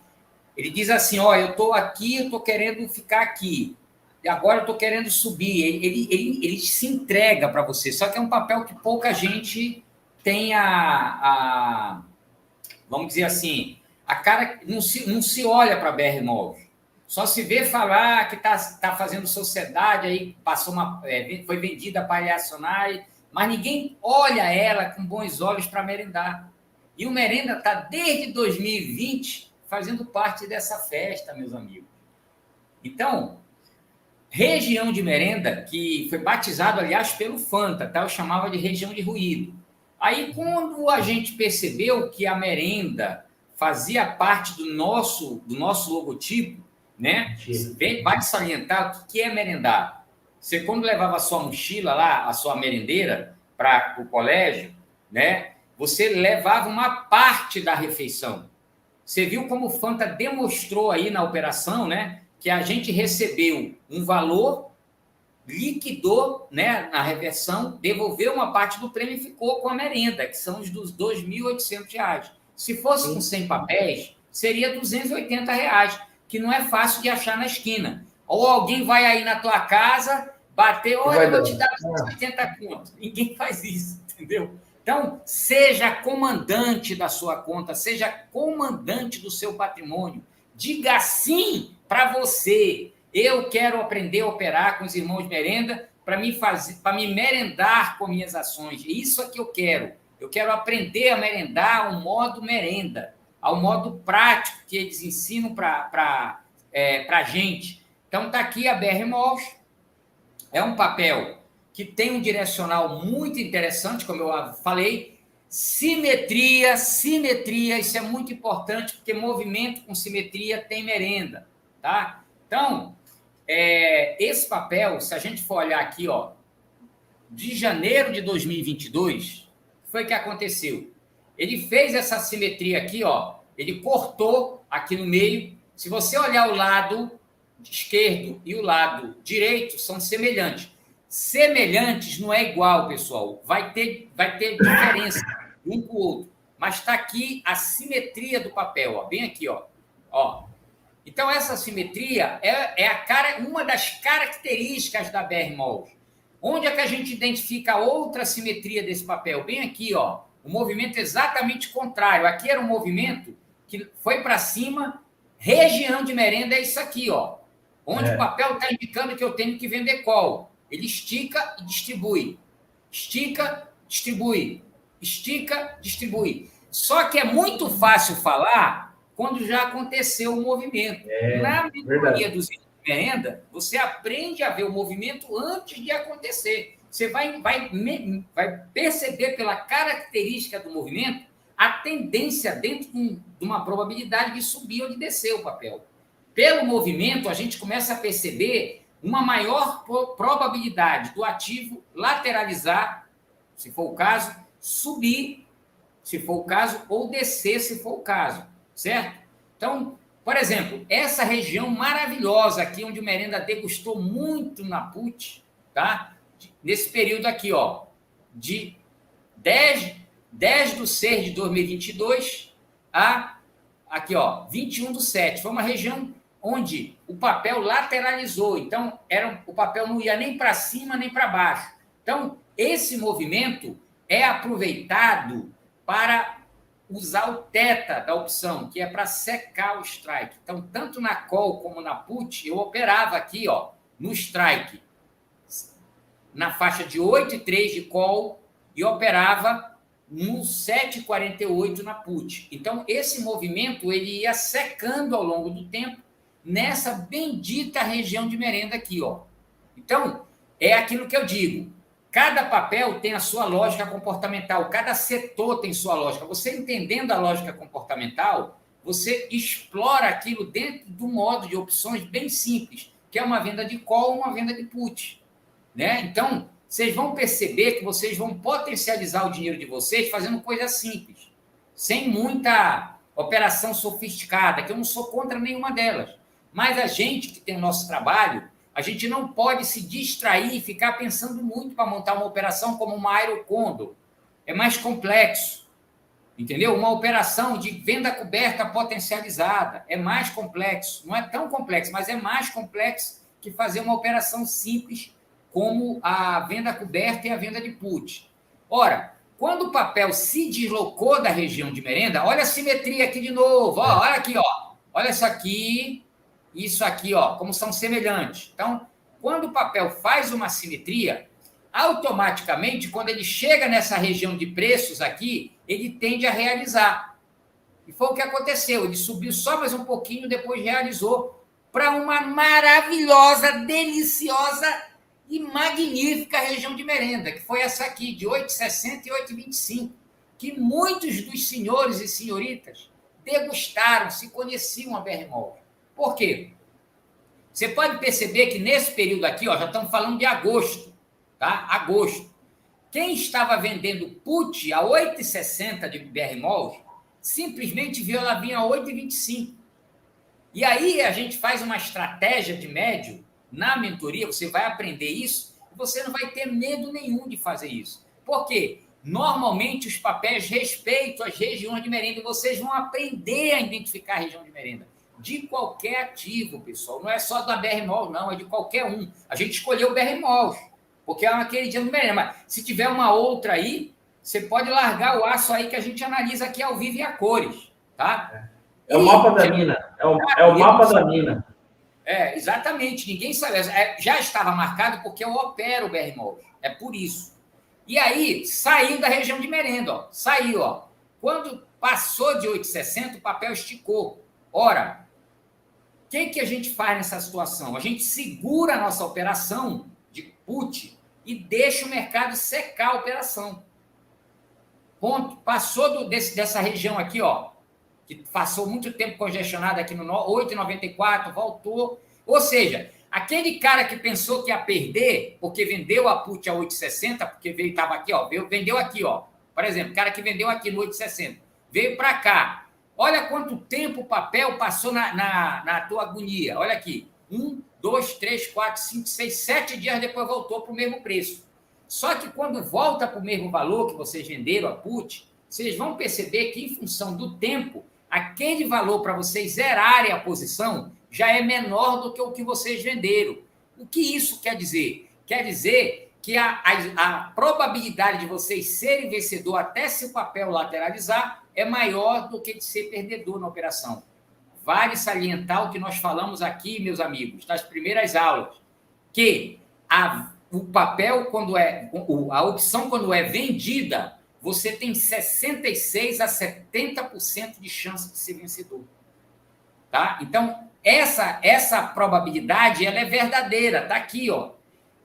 diz assim, ó, eu estou aqui, eu estou querendo ficar aqui, e agora eu estou querendo subir. Ele se entrega para você, só que é um papel que pouca gente tem vamos dizer assim, a cara não se olha para a BR-Malls. Só se vê falar que tá fazendo sociedade, aí foi vendida para a Acionai, mas ninguém olha ela com bons olhos para merendar. E o merenda está desde 2020 fazendo parte dessa festa, meus amigos. Então, região de merenda, que foi batizado, aliás, pelo Fanta, tá? Eu chamava de região de ruído. Aí, quando a gente percebeu que a merenda fazia parte do nosso logotipo, né? Vai salientar o que é merendar. Você, quando levava a sua mochila lá, a sua merendeira, para o colégio, né? Você levava uma parte da refeição. Você viu como o Fanta demonstrou aí na operação, né? Que a gente recebeu um valor, liquidou, né, na reversão, devolveu uma parte do prêmio e ficou com a merenda, que são os dos R$ 2.800. Se fosse com 100 papéis, seria R$ 280, que não é fácil de achar na esquina. Ou alguém vai aí na tua casa, bater, olha, eu vou te dar 280 contos. Ninguém faz isso, entendeu? Então, seja comandante da sua conta, seja comandante do seu patrimônio. Diga sim para você. Eu quero aprender a operar com os irmãos merenda para me merendar com minhas ações. É isso que eu quero. Eu quero aprender a merendar ao modo merenda, ao modo prático que eles ensinam para a gente. Então, está aqui a BR Malls. É um papel que tem um direcional muito interessante, como eu falei. Simetria, isso é muito importante, porque movimento com simetria tem merenda, tá? Então, esse papel, se a gente for olhar aqui, ó, de janeiro de 2022, foi que aconteceu. Ele fez essa simetria aqui, ó, ele cortou aqui no meio. Se você olhar o lado esquerdo e o lado direito, são semelhantes. Semelhantes não é igual, pessoal. Vai ter diferença um com o outro. Mas está aqui a simetria do papel, ó, bem aqui, ó. Então, essa simetria é uma das características da BR Malls. Onde é que a gente identifica a outra simetria desse papel? Bem aqui, ó. O movimento exatamente contrário. Aqui era um movimento que foi para cima. Região de merenda é isso aqui, ó. Onde o papel está indicando que eu tenho que vender call. Ele estica e distribui. Estica, distribui. Estica, distribui. Só que é muito fácil falar quando já aconteceu o movimento. Na mentoria dos de merenda, você aprende a ver o movimento antes de acontecer. Você vai perceber pela característica do movimento a tendência dentro de uma probabilidade de subir ou de descer o papel. Pelo movimento, a gente começa a perceber uma maior probabilidade do ativo lateralizar, se for o caso, subir, se for o caso, ou descer, se for o caso, certo? Então, por exemplo, essa região maravilhosa aqui, onde o merenda degustou muito na put, tá? Nesse período aqui, ó, de 10/6 de 2022 a, aqui, ó, 21/7. Foi uma região onde o papel lateralizou. Então, o papel não ia nem para cima, nem para baixo. Então, esse movimento é aproveitado para usar o θ da opção, que é para secar o strike. Então, tanto na call como na put, eu operava aqui, ó, no strike, na faixa de 8,3 de call e operava no 7,48 na put. Então, esse movimento ele ia secando ao longo do tempo nessa bendita região de merenda aqui, ó. Então, é aquilo que eu digo. Cada papel tem a sua lógica comportamental, cada setor tem sua lógica. Você entendendo a lógica comportamental, você explora aquilo dentro do modo de opções bem simples, que é uma venda de call ou uma venda de put, né? Então, vocês vão perceber que vocês vão potencializar o dinheiro de vocês fazendo coisas simples, sem muita operação sofisticada, que eu não sou contra nenhuma delas. Mas a gente que tem o nosso trabalho, a gente não pode se distrair e ficar pensando muito para montar uma operação como uma Aerocondo. É mais complexo, entendeu? Uma operação de venda coberta potencializada é mais complexo. Não é tão complexo, mas é mais complexo que fazer uma operação simples como a venda coberta e a venda de put. Ora, quando o papel se deslocou da região de merenda, olha a simetria aqui de novo. Ó, olha aqui, ó. Olha isso aqui, ó, como são semelhantes. Então, quando o papel faz uma simetria, automaticamente, quando ele chega nessa região de preços aqui, ele tende a realizar. E foi o que aconteceu. Ele subiu só mais um pouquinho, depois realizou para uma maravilhosa, deliciosa e magnífica região de merenda, que foi essa aqui, de 8,60 e 8,25, que muitos dos senhores e senhoritas degustaram, se conheciam a BR Malls. Por quê? Você pode perceber que nesse período aqui, ó, já estamos falando de agosto, tá? Agosto. Quem estava vendendo put a 8,60 de BR Malls, simplesmente viu ela vir a 8,25. E aí a gente faz uma estratégia de médio na mentoria, você vai aprender isso, e você não vai ter medo nenhum de fazer isso. Por quê? Normalmente os papéis respeitam as regiões de merenda, e vocês vão aprender a identificar a região de merenda. De qualquer ativo, pessoal. Não é só da BR Malls, não, é de qualquer um. A gente escolheu o BR Malls, porque é uma queridinha do merenda, mas se tiver uma outra aí, você pode largar o aço aí que a gente analisa aqui ao vivo e a cores, tá? É o mapa da mina. É o mapa da mina. Exatamente, ninguém sabe. Já estava marcado porque eu opero o BR-MOL. É por isso. E aí, saiu da região de merenda, ó. Saiu, ó. Quando passou de 8,60, o papel esticou. Ora, o que a gente faz nessa situação? A gente segura a nossa operação de put e deixa o mercado secar a operação. Ponto. Passou dessa região aqui, ó, que passou muito tempo congestionada aqui no 8,94, voltou. Ou seja, aquele cara que pensou que ia perder, porque vendeu a put a 8,60, porque estava aqui, ó, vendeu aqui, ó. Por exemplo, o cara que vendeu aqui no 8,60, veio para cá. Olha quanto tempo o papel passou na tua agonia. Olha aqui. 1, 2, 3, 4, 5, 6, 7 dias depois voltou para o mesmo preço. Só que quando volta para o mesmo valor que vocês venderam a put, vocês vão perceber que, em função do tempo, aquele valor para vocês zerarem a posição já é menor do que o que vocês venderam. O que isso quer dizer? Quer dizer que a probabilidade de vocês serem vencedor até se o papel lateralizar é maior do que de ser perdedor na operação. Vale salientar o que nós falamos aqui, meus amigos, nas primeiras aulas, que o papel, a opção, quando é vendida, você tem 66% a 70% de chance de ser vencedor. Tá? Então, essa probabilidade, ela é verdadeira, tá aqui, ó.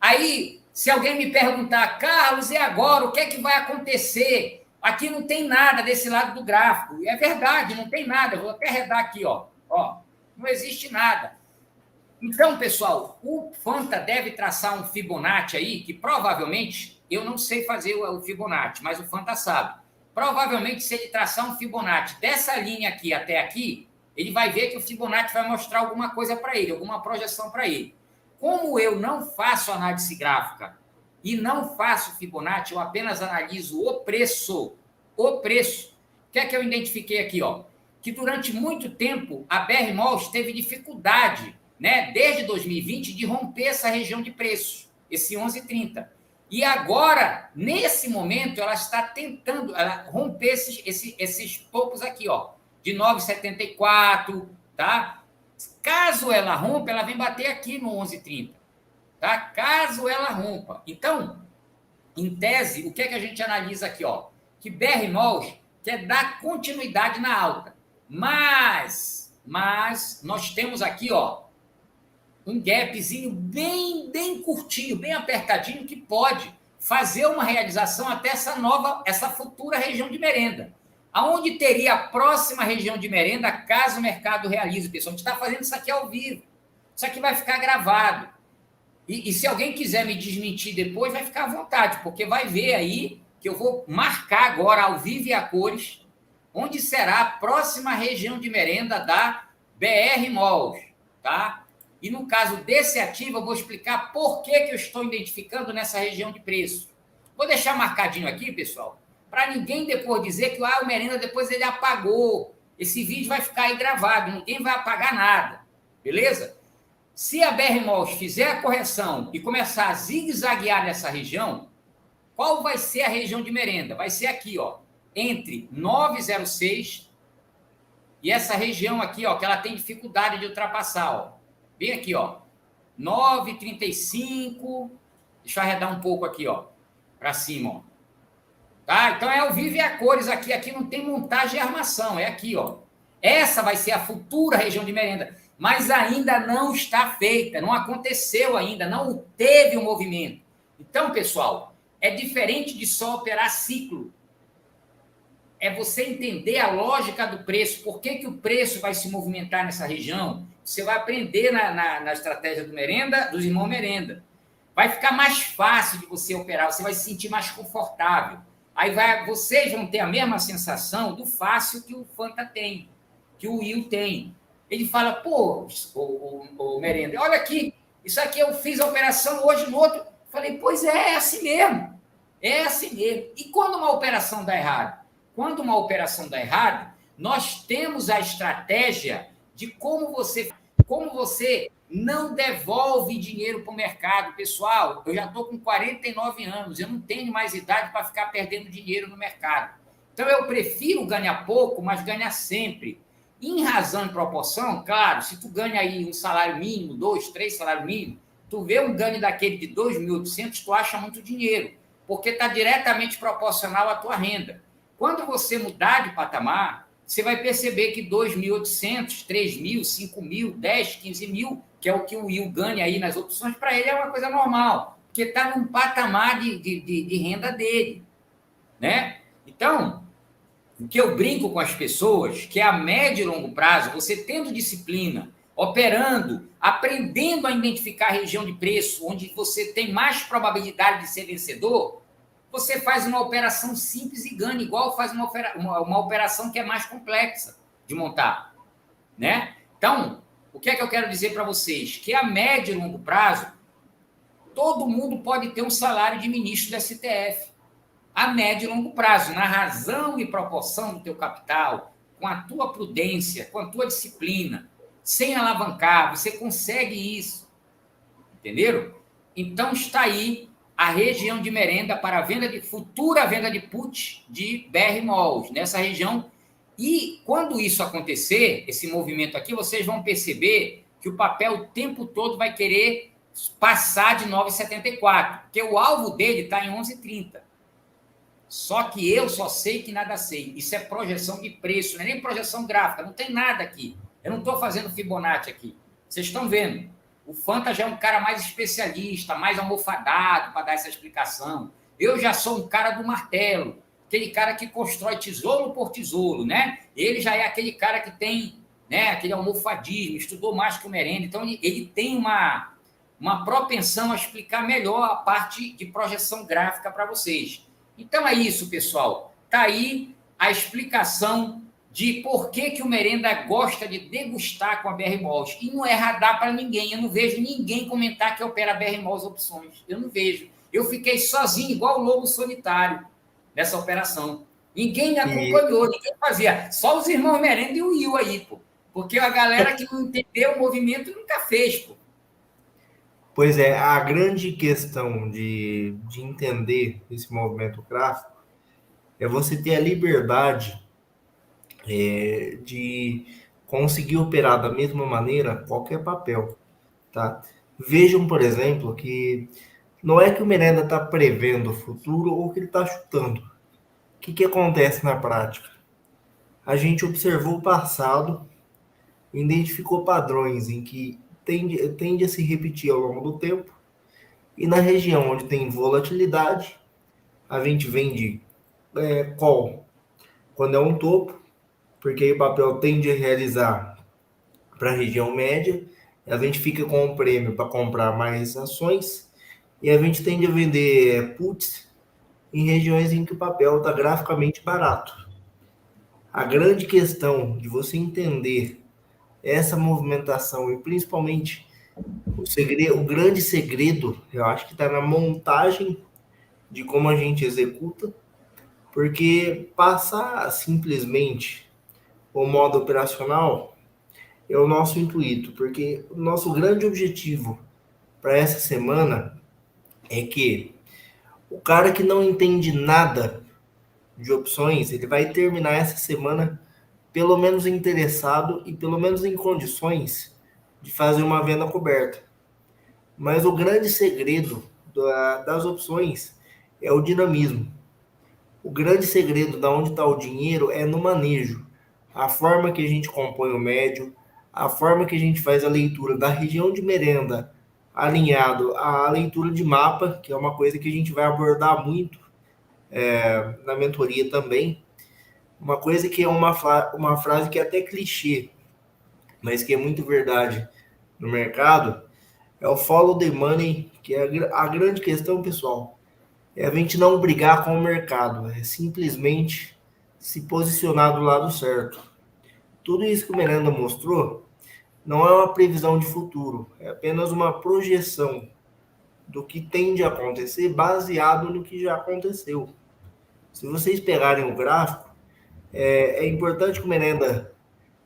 Aí, se alguém me perguntar, Carlos, e agora, o que é que vai acontecer? Aqui não tem nada desse lado do gráfico. E é verdade, não tem nada. Eu vou até arredar aqui, ó. Não existe nada. Então, pessoal, o Fanta deve traçar um Fibonacci aí, que provavelmente, eu não sei fazer o Fibonacci, mas o Fanta sabe. Provavelmente, se ele traçar um Fibonacci dessa linha aqui até aqui, ele vai ver que o Fibonacci vai mostrar alguma coisa para ele, alguma projeção para ele. Como eu não faço análise gráfica e não faço Fibonacci, eu apenas analiso o preço. O preço. O que é que eu identifiquei aqui, ó? Que durante muito tempo a BR-MOL teve dificuldade, né, desde 2020, de romper essa região de preço, esse 11,30. E agora, nesse momento, ela está tentando romper esses topos aqui, ó, de 9,74, tá? Caso ela rompa, ela vem bater aqui no 11,30. Tá? Caso ela rompa. Então, em tese, o que é que a gente analisa aqui? Ó? Que BR-MOL quer dar continuidade na alta. Mas nós temos aqui, ó, um gapzinho bem curtinho, bem apertadinho, que pode fazer uma realização até essa futura região de merenda. Aonde teria a próxima região de merenda, caso o mercado realize, pessoal? A gente está fazendo isso aqui ao vivo. Isso aqui vai ficar gravado. E se alguém quiser me desmentir depois, vai ficar à vontade, porque vai ver aí que eu vou marcar agora, ao vivo e a cores, onde será a próxima região de merenda da BR-MOL, tá? E no caso desse ativo, eu vou explicar por que eu estou identificando nessa região de preço. Vou deixar marcadinho aqui, pessoal, para ninguém depois dizer que o merenda depois ele apagou. Esse vídeo vai ficar aí gravado, ninguém vai apagar nada, beleza? Se a BR-MOL fizer a correção e começar a zigue-zaguear nessa região, qual vai ser a região de merenda? Vai ser aqui, ó, entre 9,06 e essa região aqui, ó, que ela tem dificuldade de ultrapassar, ó. Bem aqui, ó, 9,35. Deixa eu arredar um pouco aqui, ó, para cima, ó. Tá? Então é ao vivo e a cores aqui. Aqui não tem montagem e armação, é aqui, ó. Essa vai ser a futura região de merenda, mas ainda não está feita, não aconteceu ainda, não teve o movimento. Então, pessoal, é diferente de só operar ciclo. É você entender a lógica do preço, por que o preço vai se movimentar nessa região. Você vai aprender na estratégia do merenda, dos irmãos merenda. Vai ficar mais fácil de você operar, você vai se sentir mais confortável. Aí vocês vão ter a mesma sensação do fácil que o Fanta tem, que o Will tem. Ele fala, pô, o merenda, olha aqui, isso aqui eu fiz a operação hoje no outro. Falei, pois é assim mesmo. É assim mesmo. E quando uma operação dá errado? Quando uma operação dá errado, nós temos a estratégia de como você não devolve dinheiro para o mercado. Pessoal, eu já estou com 49 anos, eu não tenho mais idade para ficar perdendo dinheiro no mercado. Então, eu prefiro ganhar pouco, mas ganhar sempre. Em razão e proporção, claro, se tu ganha aí um salário mínimo, 2, 3 salários mínimos, tu vê um ganho daquele de 2.800, tu acha muito dinheiro, porque está diretamente proporcional à tua renda. Quando você mudar de patamar, você vai perceber que 2.800, 3.000, 5.000, 10, 15.000, que é o que o Will ganha aí nas opções, para ele é uma coisa normal, porque está num patamar de renda dele, né? Então, o que eu brinco com as pessoas, que a médio e longo prazo, você tendo disciplina, operando, aprendendo a identificar a região de preço, onde você tem mais probabilidade de ser vencedor, você faz uma operação simples e ganha, igual faz uma operação que é mais complexa de montar, né? Então, o que é que eu quero dizer para vocês? Que a médio e longo prazo, todo mundo pode ter um salário de ministro do STF. A médio e longo prazo, na razão e proporção do teu capital, com a tua prudência, com a tua disciplina, sem alavancar, você consegue isso. Entenderam? Então, está aí a região de merenda para a futura venda de put de BR Malls, nessa região. E quando isso acontecer, esse movimento aqui, vocês vão perceber que o papel o tempo todo vai querer passar de 9,74, porque o alvo dele está em 11,30. Só que eu só sei que nada sei. Isso é projeção de preço, não é nem projeção gráfica, não tem nada aqui. Eu não estou fazendo Fibonacci aqui. Vocês estão vendo. O Fanta já é um cara mais especialista, mais almofadado para dar essa explicação. Eu já sou um cara do martelo, aquele cara que constrói tijolo por tijolo, né? Ele já é aquele cara que tem, né, aquele almofadismo, estudou mais que o Merenda. Então, ele tem uma propensão a explicar melhor a parte de projeção gráfica para vocês. Então é isso, pessoal. Está aí a explicação de por que o Merenda gosta de degustar com a BR Malls. E não é radar para ninguém. Eu não vejo ninguém comentar que opera a BR Malls opções. Eu não vejo. Eu fiquei sozinho, igual o lobo solitário, nessa operação. Ninguém me acompanhou, ninguém fazia. Só os irmãos Merenda e o Will aí, pô. Porque a galera que não entendeu o movimento nunca fez, pô. Pois é, a grande questão de entender esse movimento gráfico é você ter a liberdade de conseguir operar da mesma maneira qualquer papel, tá? Vejam, por exemplo, que não é que o Merenda está prevendo o futuro ou que ele está chutando. O que acontece na prática? A gente observou o passado, identificou padrões em que tende a se repetir ao longo do tempo, e na região onde tem volatilidade, a gente vende call quando é um topo, porque aí o papel tende a realizar para a região média, a gente fica com um prêmio para comprar mais ações, e a gente tende a vender puts em regiões em que o papel está graficamente barato. A grande questão de você entender essa movimentação e principalmente o grande segredo, eu acho que está na montagem de como a gente executa, porque passar simplesmente o modo operacional é o nosso intuito, porque o nosso grande objetivo para essa semana é que o cara que não entende nada de opções, ele vai terminar essa semana pelo menos interessado e pelo menos em condições de fazer uma venda coberta. Mas o grande segredo das opções é o dinamismo. O grande segredo de onde está o dinheiro é no manejo. A forma que a gente compõe o médio, a forma que a gente faz a leitura da região de merenda alinhado à leitura de mapa, que é uma coisa que a gente vai abordar muito na mentoria também. Uma coisa que é uma frase que é até clichê, mas que é muito verdade no mercado, é o follow the money, que é a grande questão, pessoal. É a gente não brigar com o mercado, é simplesmente se posicionar do lado certo. Tudo isso que o Miranda mostrou não é uma previsão de futuro, é apenas uma projeção do que tende a acontecer baseado no que já aconteceu. Se vocês pegarem o gráfico, é importante que o Merenda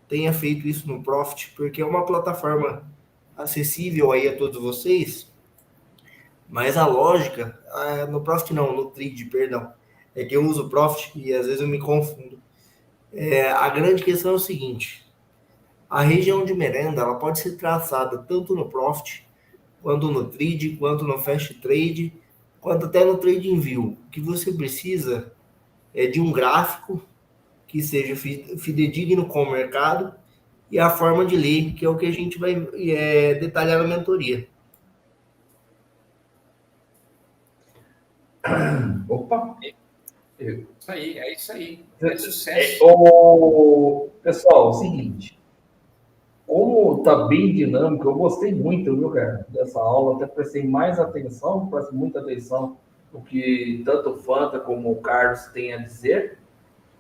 tenha feito isso no Profit, porque é uma plataforma acessível aí a todos vocês, mas a lógica, no Profit não, no Trade, perdão, que eu uso o Profit e às vezes eu me confundo. A grande questão é o seguinte, A região de merenda ela pode ser traçada tanto no Profit, quanto no Trade, quanto no Fast Trade, quanto até no TradingView. O que você precisa é de um gráfico que seja fidedigno com o mercado e a forma de ler, que é o que a gente vai detalhar na mentoria. Opa! Isso aí, é isso aí. É sucesso. Pessoal, é o seguinte. Como está bem dinâmico, eu gostei muito, viu, cara, dessa aula. Até prestei mais atenção, presto muita atenção no que tanto o Fanta como o Carlos têm a dizer.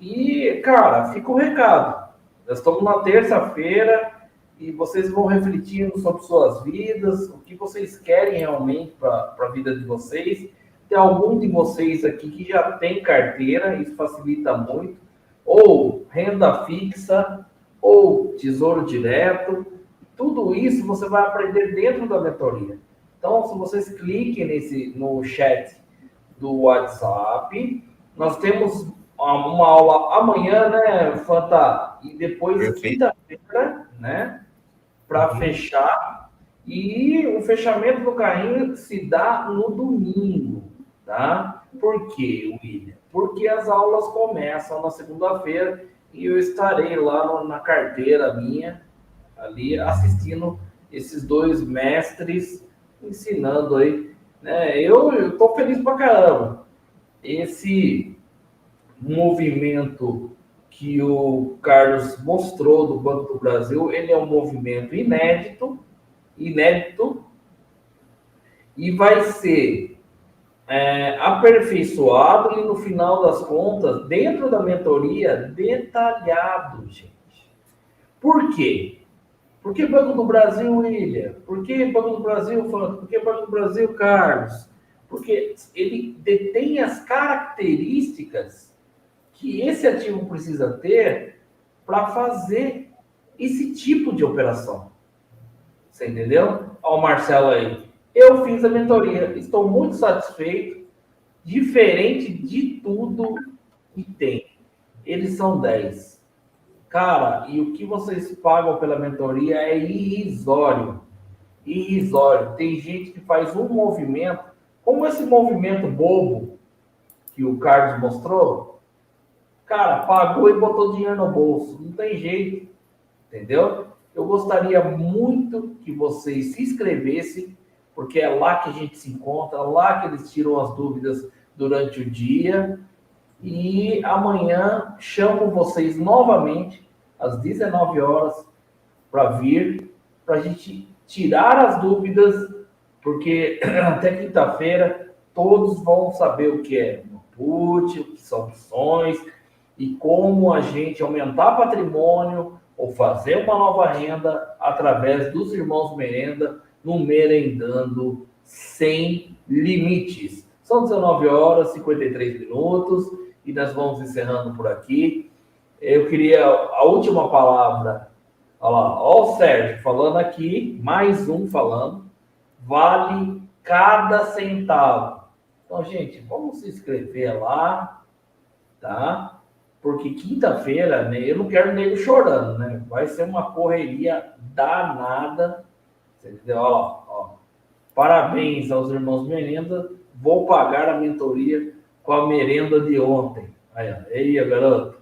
E, cara, fica o recado. Nós estamos na terça-feira e vocês vão refletindo sobre suas vidas, o que vocês querem realmente para a vida de vocês. Tem algum de vocês aqui que já tem carteira, isso facilita muito, ou renda fixa, ou tesouro direto. Tudo isso você vai aprender dentro da mentoria. Então, se vocês cliquem no chat do WhatsApp, nós temos uma aula amanhã, né, Fanta? E depois quinta-feira, né? Para fechar. E o fechamento do carrinho se dá no domingo, tá? Por quê, William? Porque as aulas começam na segunda-feira e eu estarei lá na carteira minha, ali assistindo esses dois mestres ensinando aí, né? Eu tô feliz pra caramba. Esse movimento que o Carlos mostrou do Banco do Brasil, ele é um movimento inédito, e vai ser aperfeiçoado e, no final das contas, dentro da mentoria, detalhado, gente. Por quê? Por que Banco do Brasil, William? Por que Banco do Brasil, Fanta? Por que Banco do Brasil, Carlos? Porque ele detém as características que esse ativo precisa ter para fazer esse tipo de operação. Você entendeu? Olha o Marcelo aí. Eu fiz a mentoria, estou muito satisfeito, diferente de tudo que tem. Eles são 10. Cara, e o que vocês pagam pela mentoria é irrisório. Irrisório. Tem gente que faz um movimento, como esse movimento bobo que o Carlos mostrou, cara, pagou e botou dinheiro no bolso. Não tem jeito, entendeu? Eu gostaria muito que vocês se inscrevessem, porque é lá que a gente se encontra, lá que eles tiram as dúvidas durante o dia. E amanhã chamo vocês novamente, às 19 horas, para vir, para a gente tirar as dúvidas, porque até quinta-feira todos vão saber o que é put, o que são opções, e como a gente aumentar patrimônio ou fazer uma nova renda através dos irmãos Merenda no Merendando Sem Limites. São 19 horas e 53 minutos e nós vamos encerrando por aqui. Eu queria a última palavra. Olha lá, ó o Sérgio falando aqui, mais um falando, vale cada centavo. Então, gente, vamos se inscrever lá, tá? Porque quinta-feira, né, eu não quero nego chorando, né? Vai ser uma correria danada. Você entendeu? Ó. Parabéns aos irmãos Merenda. Vou pagar a mentoria com a merenda de ontem. Aí, garoto.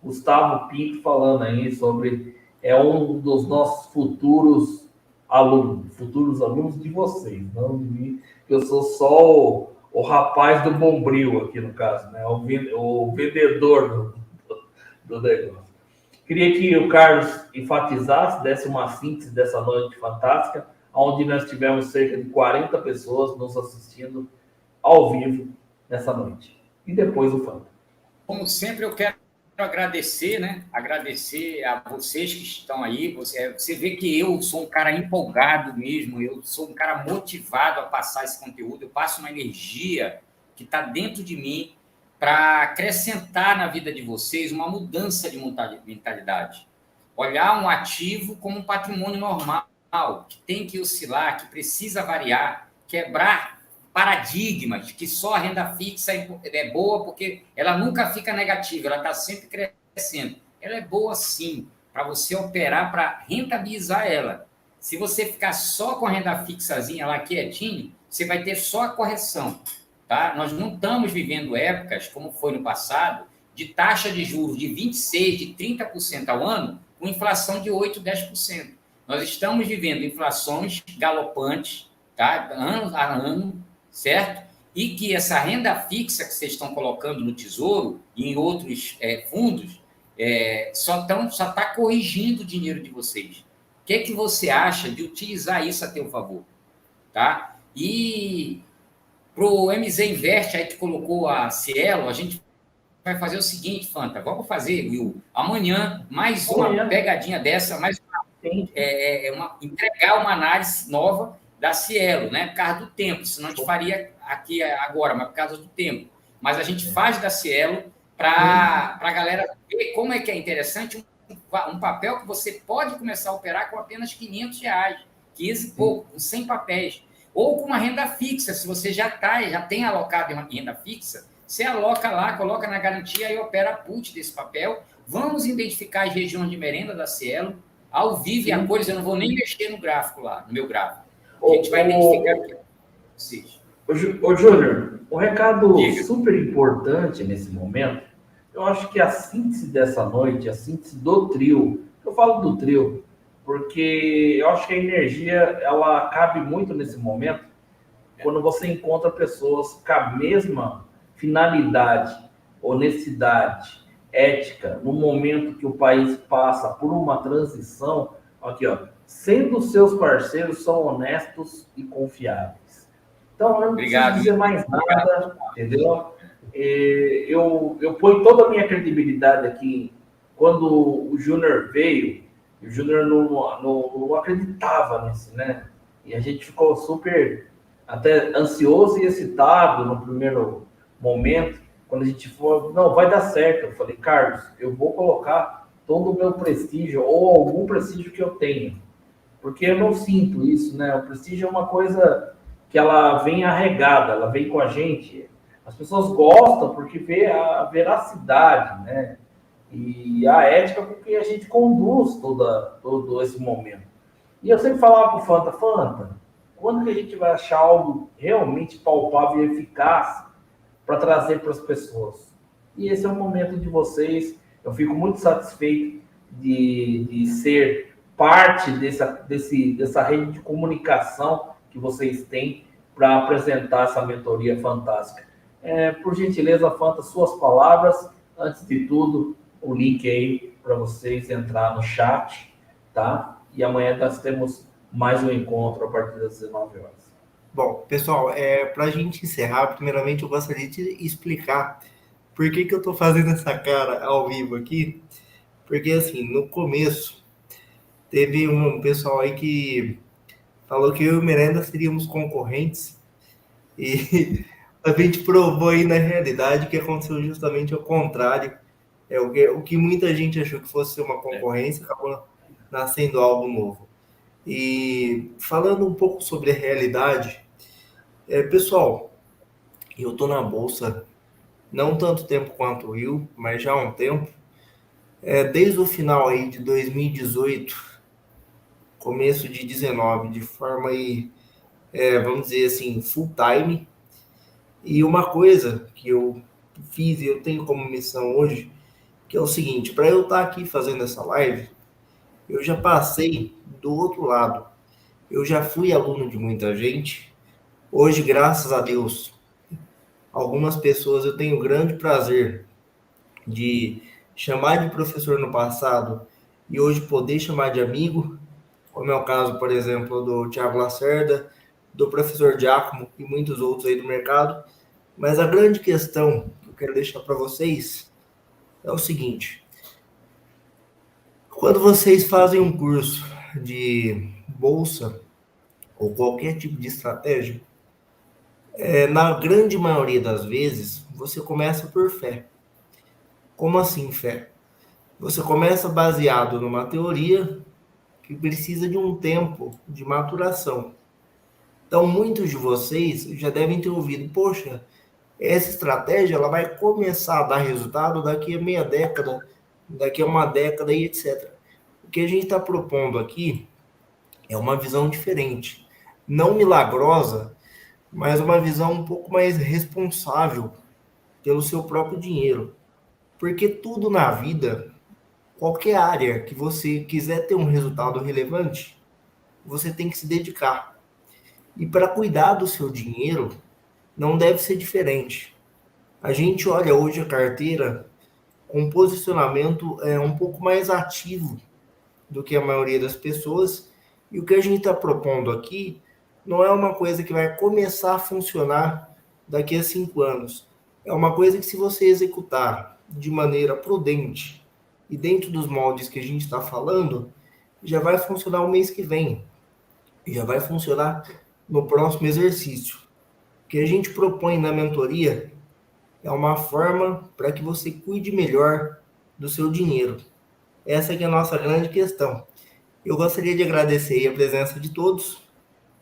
Gustavo Pinto falando aí sobre... É um dos nossos futuros alunos de vocês, não de mim. Eu sou só o rapaz do Bombril aqui no caso, né? O vendedor do negócio. Queria que o Carlos enfatizasse, desse uma síntese dessa noite fantástica, onde nós tivemos cerca de 40 pessoas nos assistindo ao vivo nessa noite. E depois o Fanta. Como sempre, eu quero agradecer, né? Agradecer a vocês que estão aí. Você vê que eu sou um cara empolgado mesmo, eu sou um cara motivado a passar esse conteúdo, eu passo uma energia que está dentro de mim para acrescentar na vida de vocês uma mudança de mentalidade. Olhar um ativo como um patrimônio normal, que tem que oscilar, que precisa variar, quebrar paradigmas, que só a renda fixa é boa porque ela nunca fica negativa, ela está sempre crescendo. Ela é boa, sim, para você operar, para rentabilizar ela. Se você ficar só com a renda fixazinha lá quietinho, você vai ter só a correção. Tá? Nós não estamos vivendo épocas, como foi no passado, de taxa de juros de 26%, de 30% ao ano, com inflação de 8%, 10%. Nós estamos vivendo inflações galopantes, tá? Ano a ano, certo? E que essa renda fixa que vocês estão colocando no Tesouro e em outros fundos, só está corrigindo o dinheiro de vocês. O que você acha de utilizar isso a teu favor? Tá? E para o MZ Invest, aí que colocou a Cielo, a gente vai fazer o seguinte, Fanta, vamos fazer, Will, amanhã, mais uma pegadinha dessa, mais entregar uma análise nova da Cielo, né? Por causa do tempo, senão a gente faria aqui agora, mas por causa do tempo. Mas a gente faz da Cielo para a galera ver como é que é interessante um papel que você pode começar a operar com apenas R$500, 15 e pouco, com 100 papéis. Ou com uma renda fixa, se você já tem alocado em uma renda fixa, você aloca lá, coloca na garantia e opera a put desse papel. Vamos identificar as regiões de merenda da Cielo, ao vivo e a cores, eu não vou nem mexer no gráfico lá, no meu gráfico. A gente vai identificar aqui. Ô, Júnior, um recado super importante nesse momento, eu acho que a síntese dessa noite, a síntese do trio, eu falo do trio, porque eu acho que a energia, ela cabe muito nesse momento, quando você encontra pessoas com a mesma finalidade, honestidade, ética, no momento que o país passa por uma transição, aqui, ó, sendo seus parceiros são honestos e confiáveis. Então, eu não preciso dizer mais nada, entendeu? Eu ponho toda a minha credibilidade aqui. Quando o Júnior veio, o Júnior não acreditava nisso, né? E a gente ficou super até ansioso e excitado no primeiro momento, quando a gente falou, não, vai dar certo. Eu falei, Carlos, eu vou colocar todo o meu prestígio, ou algum prestígio que eu tenho, porque eu não sinto isso, né? O prestígio é uma coisa que ela vem arregada, ela vem com a gente. As pessoas gostam porque vê a veracidade, né? E a ética com que a gente conduz todo esse momento. E eu sempre falava para o Fanta, quando que a gente vai achar algo realmente palpável e eficaz para trazer para as pessoas? E esse é o momento de vocês. Eu fico muito satisfeito de ser parte dessa rede de comunicação que vocês têm para apresentar essa mentoria fantástica. Por gentileza, Fanta, suas palavras. Antes de tudo, o link aí para vocês entrar no chat, tá? E amanhã nós temos mais um encontro a partir das 19 horas. Bom, pessoal, para a gente encerrar, primeiramente eu gostaria de explicar por que eu estou fazendo essa cara ao vivo aqui. Porque, assim, no começo, teve um pessoal aí que falou que eu e o Miranda seríamos concorrentes. E a gente provou aí na realidade que aconteceu justamente ao contrário. O que muita gente achou que fosse uma concorrência, acabou nascendo algo novo. E falando um pouco sobre a realidade, pessoal, eu estou na Bolsa não tanto tempo quanto o Will, mas já há um tempo. Desde o final aí de 2018, começo de 19, de forma aí, vamos dizer assim, full time. E uma coisa que eu fiz e eu tenho como missão hoje, que é o seguinte, para eu estar aqui fazendo essa live, eu já passei do outro lado. Eu já fui aluno de muita gente. Hoje, graças a Deus, algumas pessoas eu tenho grande prazer de chamar de professor no passado e hoje poder chamar de amigo, como é o caso, por exemplo, do Thiago Lacerda, do professor Giacomo e muitos outros aí do mercado. Mas a grande questão que eu quero deixar para vocês é o seguinte: quando vocês fazem um curso de bolsa ou qualquer tipo de estratégia, na grande maioria das vezes, você começa por fé. Como assim fé? Você começa baseado numa teoria que precisa de um tempo de maturação. Então, muitos de vocês já devem ter ouvido, poxa, essa estratégia ela vai começar a dar resultado daqui a meia década, daqui a uma década e etc. O que a gente está propondo aqui é uma visão diferente, não milagrosa, mas uma visão um pouco mais responsável pelo seu próprio dinheiro. Porque tudo na vida, qualquer área que você quiser ter um resultado relevante, você tem que se dedicar. E para cuidar do seu dinheiro, não deve ser diferente. A gente olha hoje a carteira com um posicionamento um pouco mais ativo do que a maioria das pessoas, e o que a gente está propondo aqui não é uma coisa que vai começar a funcionar daqui a 5 anos. É uma coisa que, se você executar de maneira prudente e dentro dos moldes que a gente está falando, já vai funcionar o mês que vem, já vai funcionar no próximo exercício. O que a gente propõe na mentoria é uma forma para que você cuide melhor do seu dinheiro. Essa que é a nossa grande questão. Eu gostaria de agradecer a presença de todos.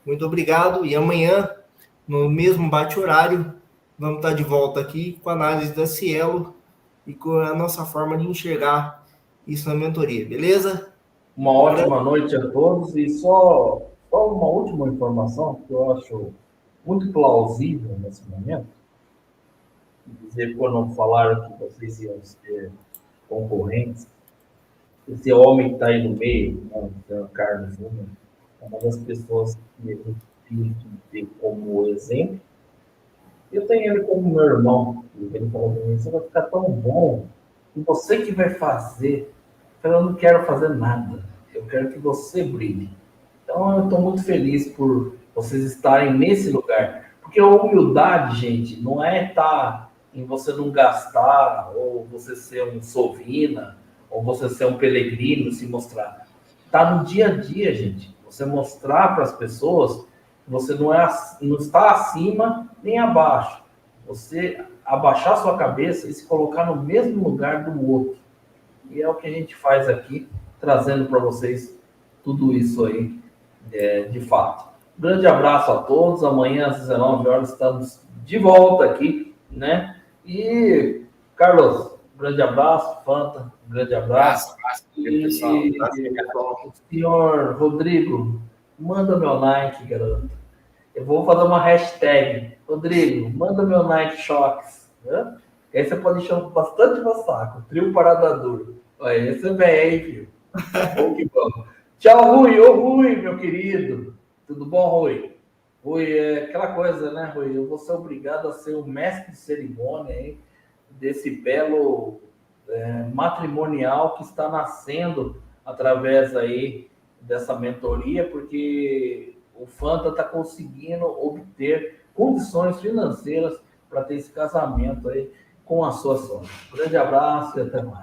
Muito obrigado. E amanhã, no mesmo bate-horário, vamos estar de volta aqui com a análise da Cielo e com a nossa forma de enxergar isso na mentoria. Beleza? Uma ótima noite a todos. E só uma última informação que eu acho muito plausível nesse momento. Dizer, quando falaram que vocês iam ser concorrentes, esse homem que está aí no meio, né, o Carlos Júnior, é uma das pessoas que eu tenho que ter como exemplo. Eu tenho ele como meu irmão. Ele falou para mim: você vai ficar tão bom, e você que vai fazer. Eu não quero fazer nada, eu quero que você brilhe. Então eu estou muito feliz por vocês estarem nesse lugar. Porque a humildade, gente, não é estar em você não gastar, ou você ser um sovina, ou você ser um peregrino, se mostrar. Está no dia a dia, gente. Você mostrar para as pessoas que você não está acima nem abaixo. Você abaixar sua cabeça e se colocar no mesmo lugar do outro. E é o que a gente faz aqui, trazendo para vocês tudo isso aí, de fato. Grande abraço a todos. Amanhã às 19 horas estamos de volta aqui, né? E, Carlos, grande abraço. Fanta, grande abraço. E o senhor Rodrigo, manda meu Nike, garoto. Eu vou fazer uma hashtag. Rodrigo, manda meu Nike Shocks. Né? Aí você pode encher bastante meu saco. Trio Parada Dura. Olha, esse é bem, filho. Bom que bom. Tchau, Rui. Ô, Rui, meu querido. Tudo bom, Rui? Rui, é aquela coisa, né, Rui? Eu vou ser obrigado a ser o mestre de cerimônia aí, desse belo matrimonial que está nascendo através aí dessa mentoria, porque o Fanta está conseguindo obter condições financeiras para ter esse casamento aí com a sua sogra. Grande abraço e até mais.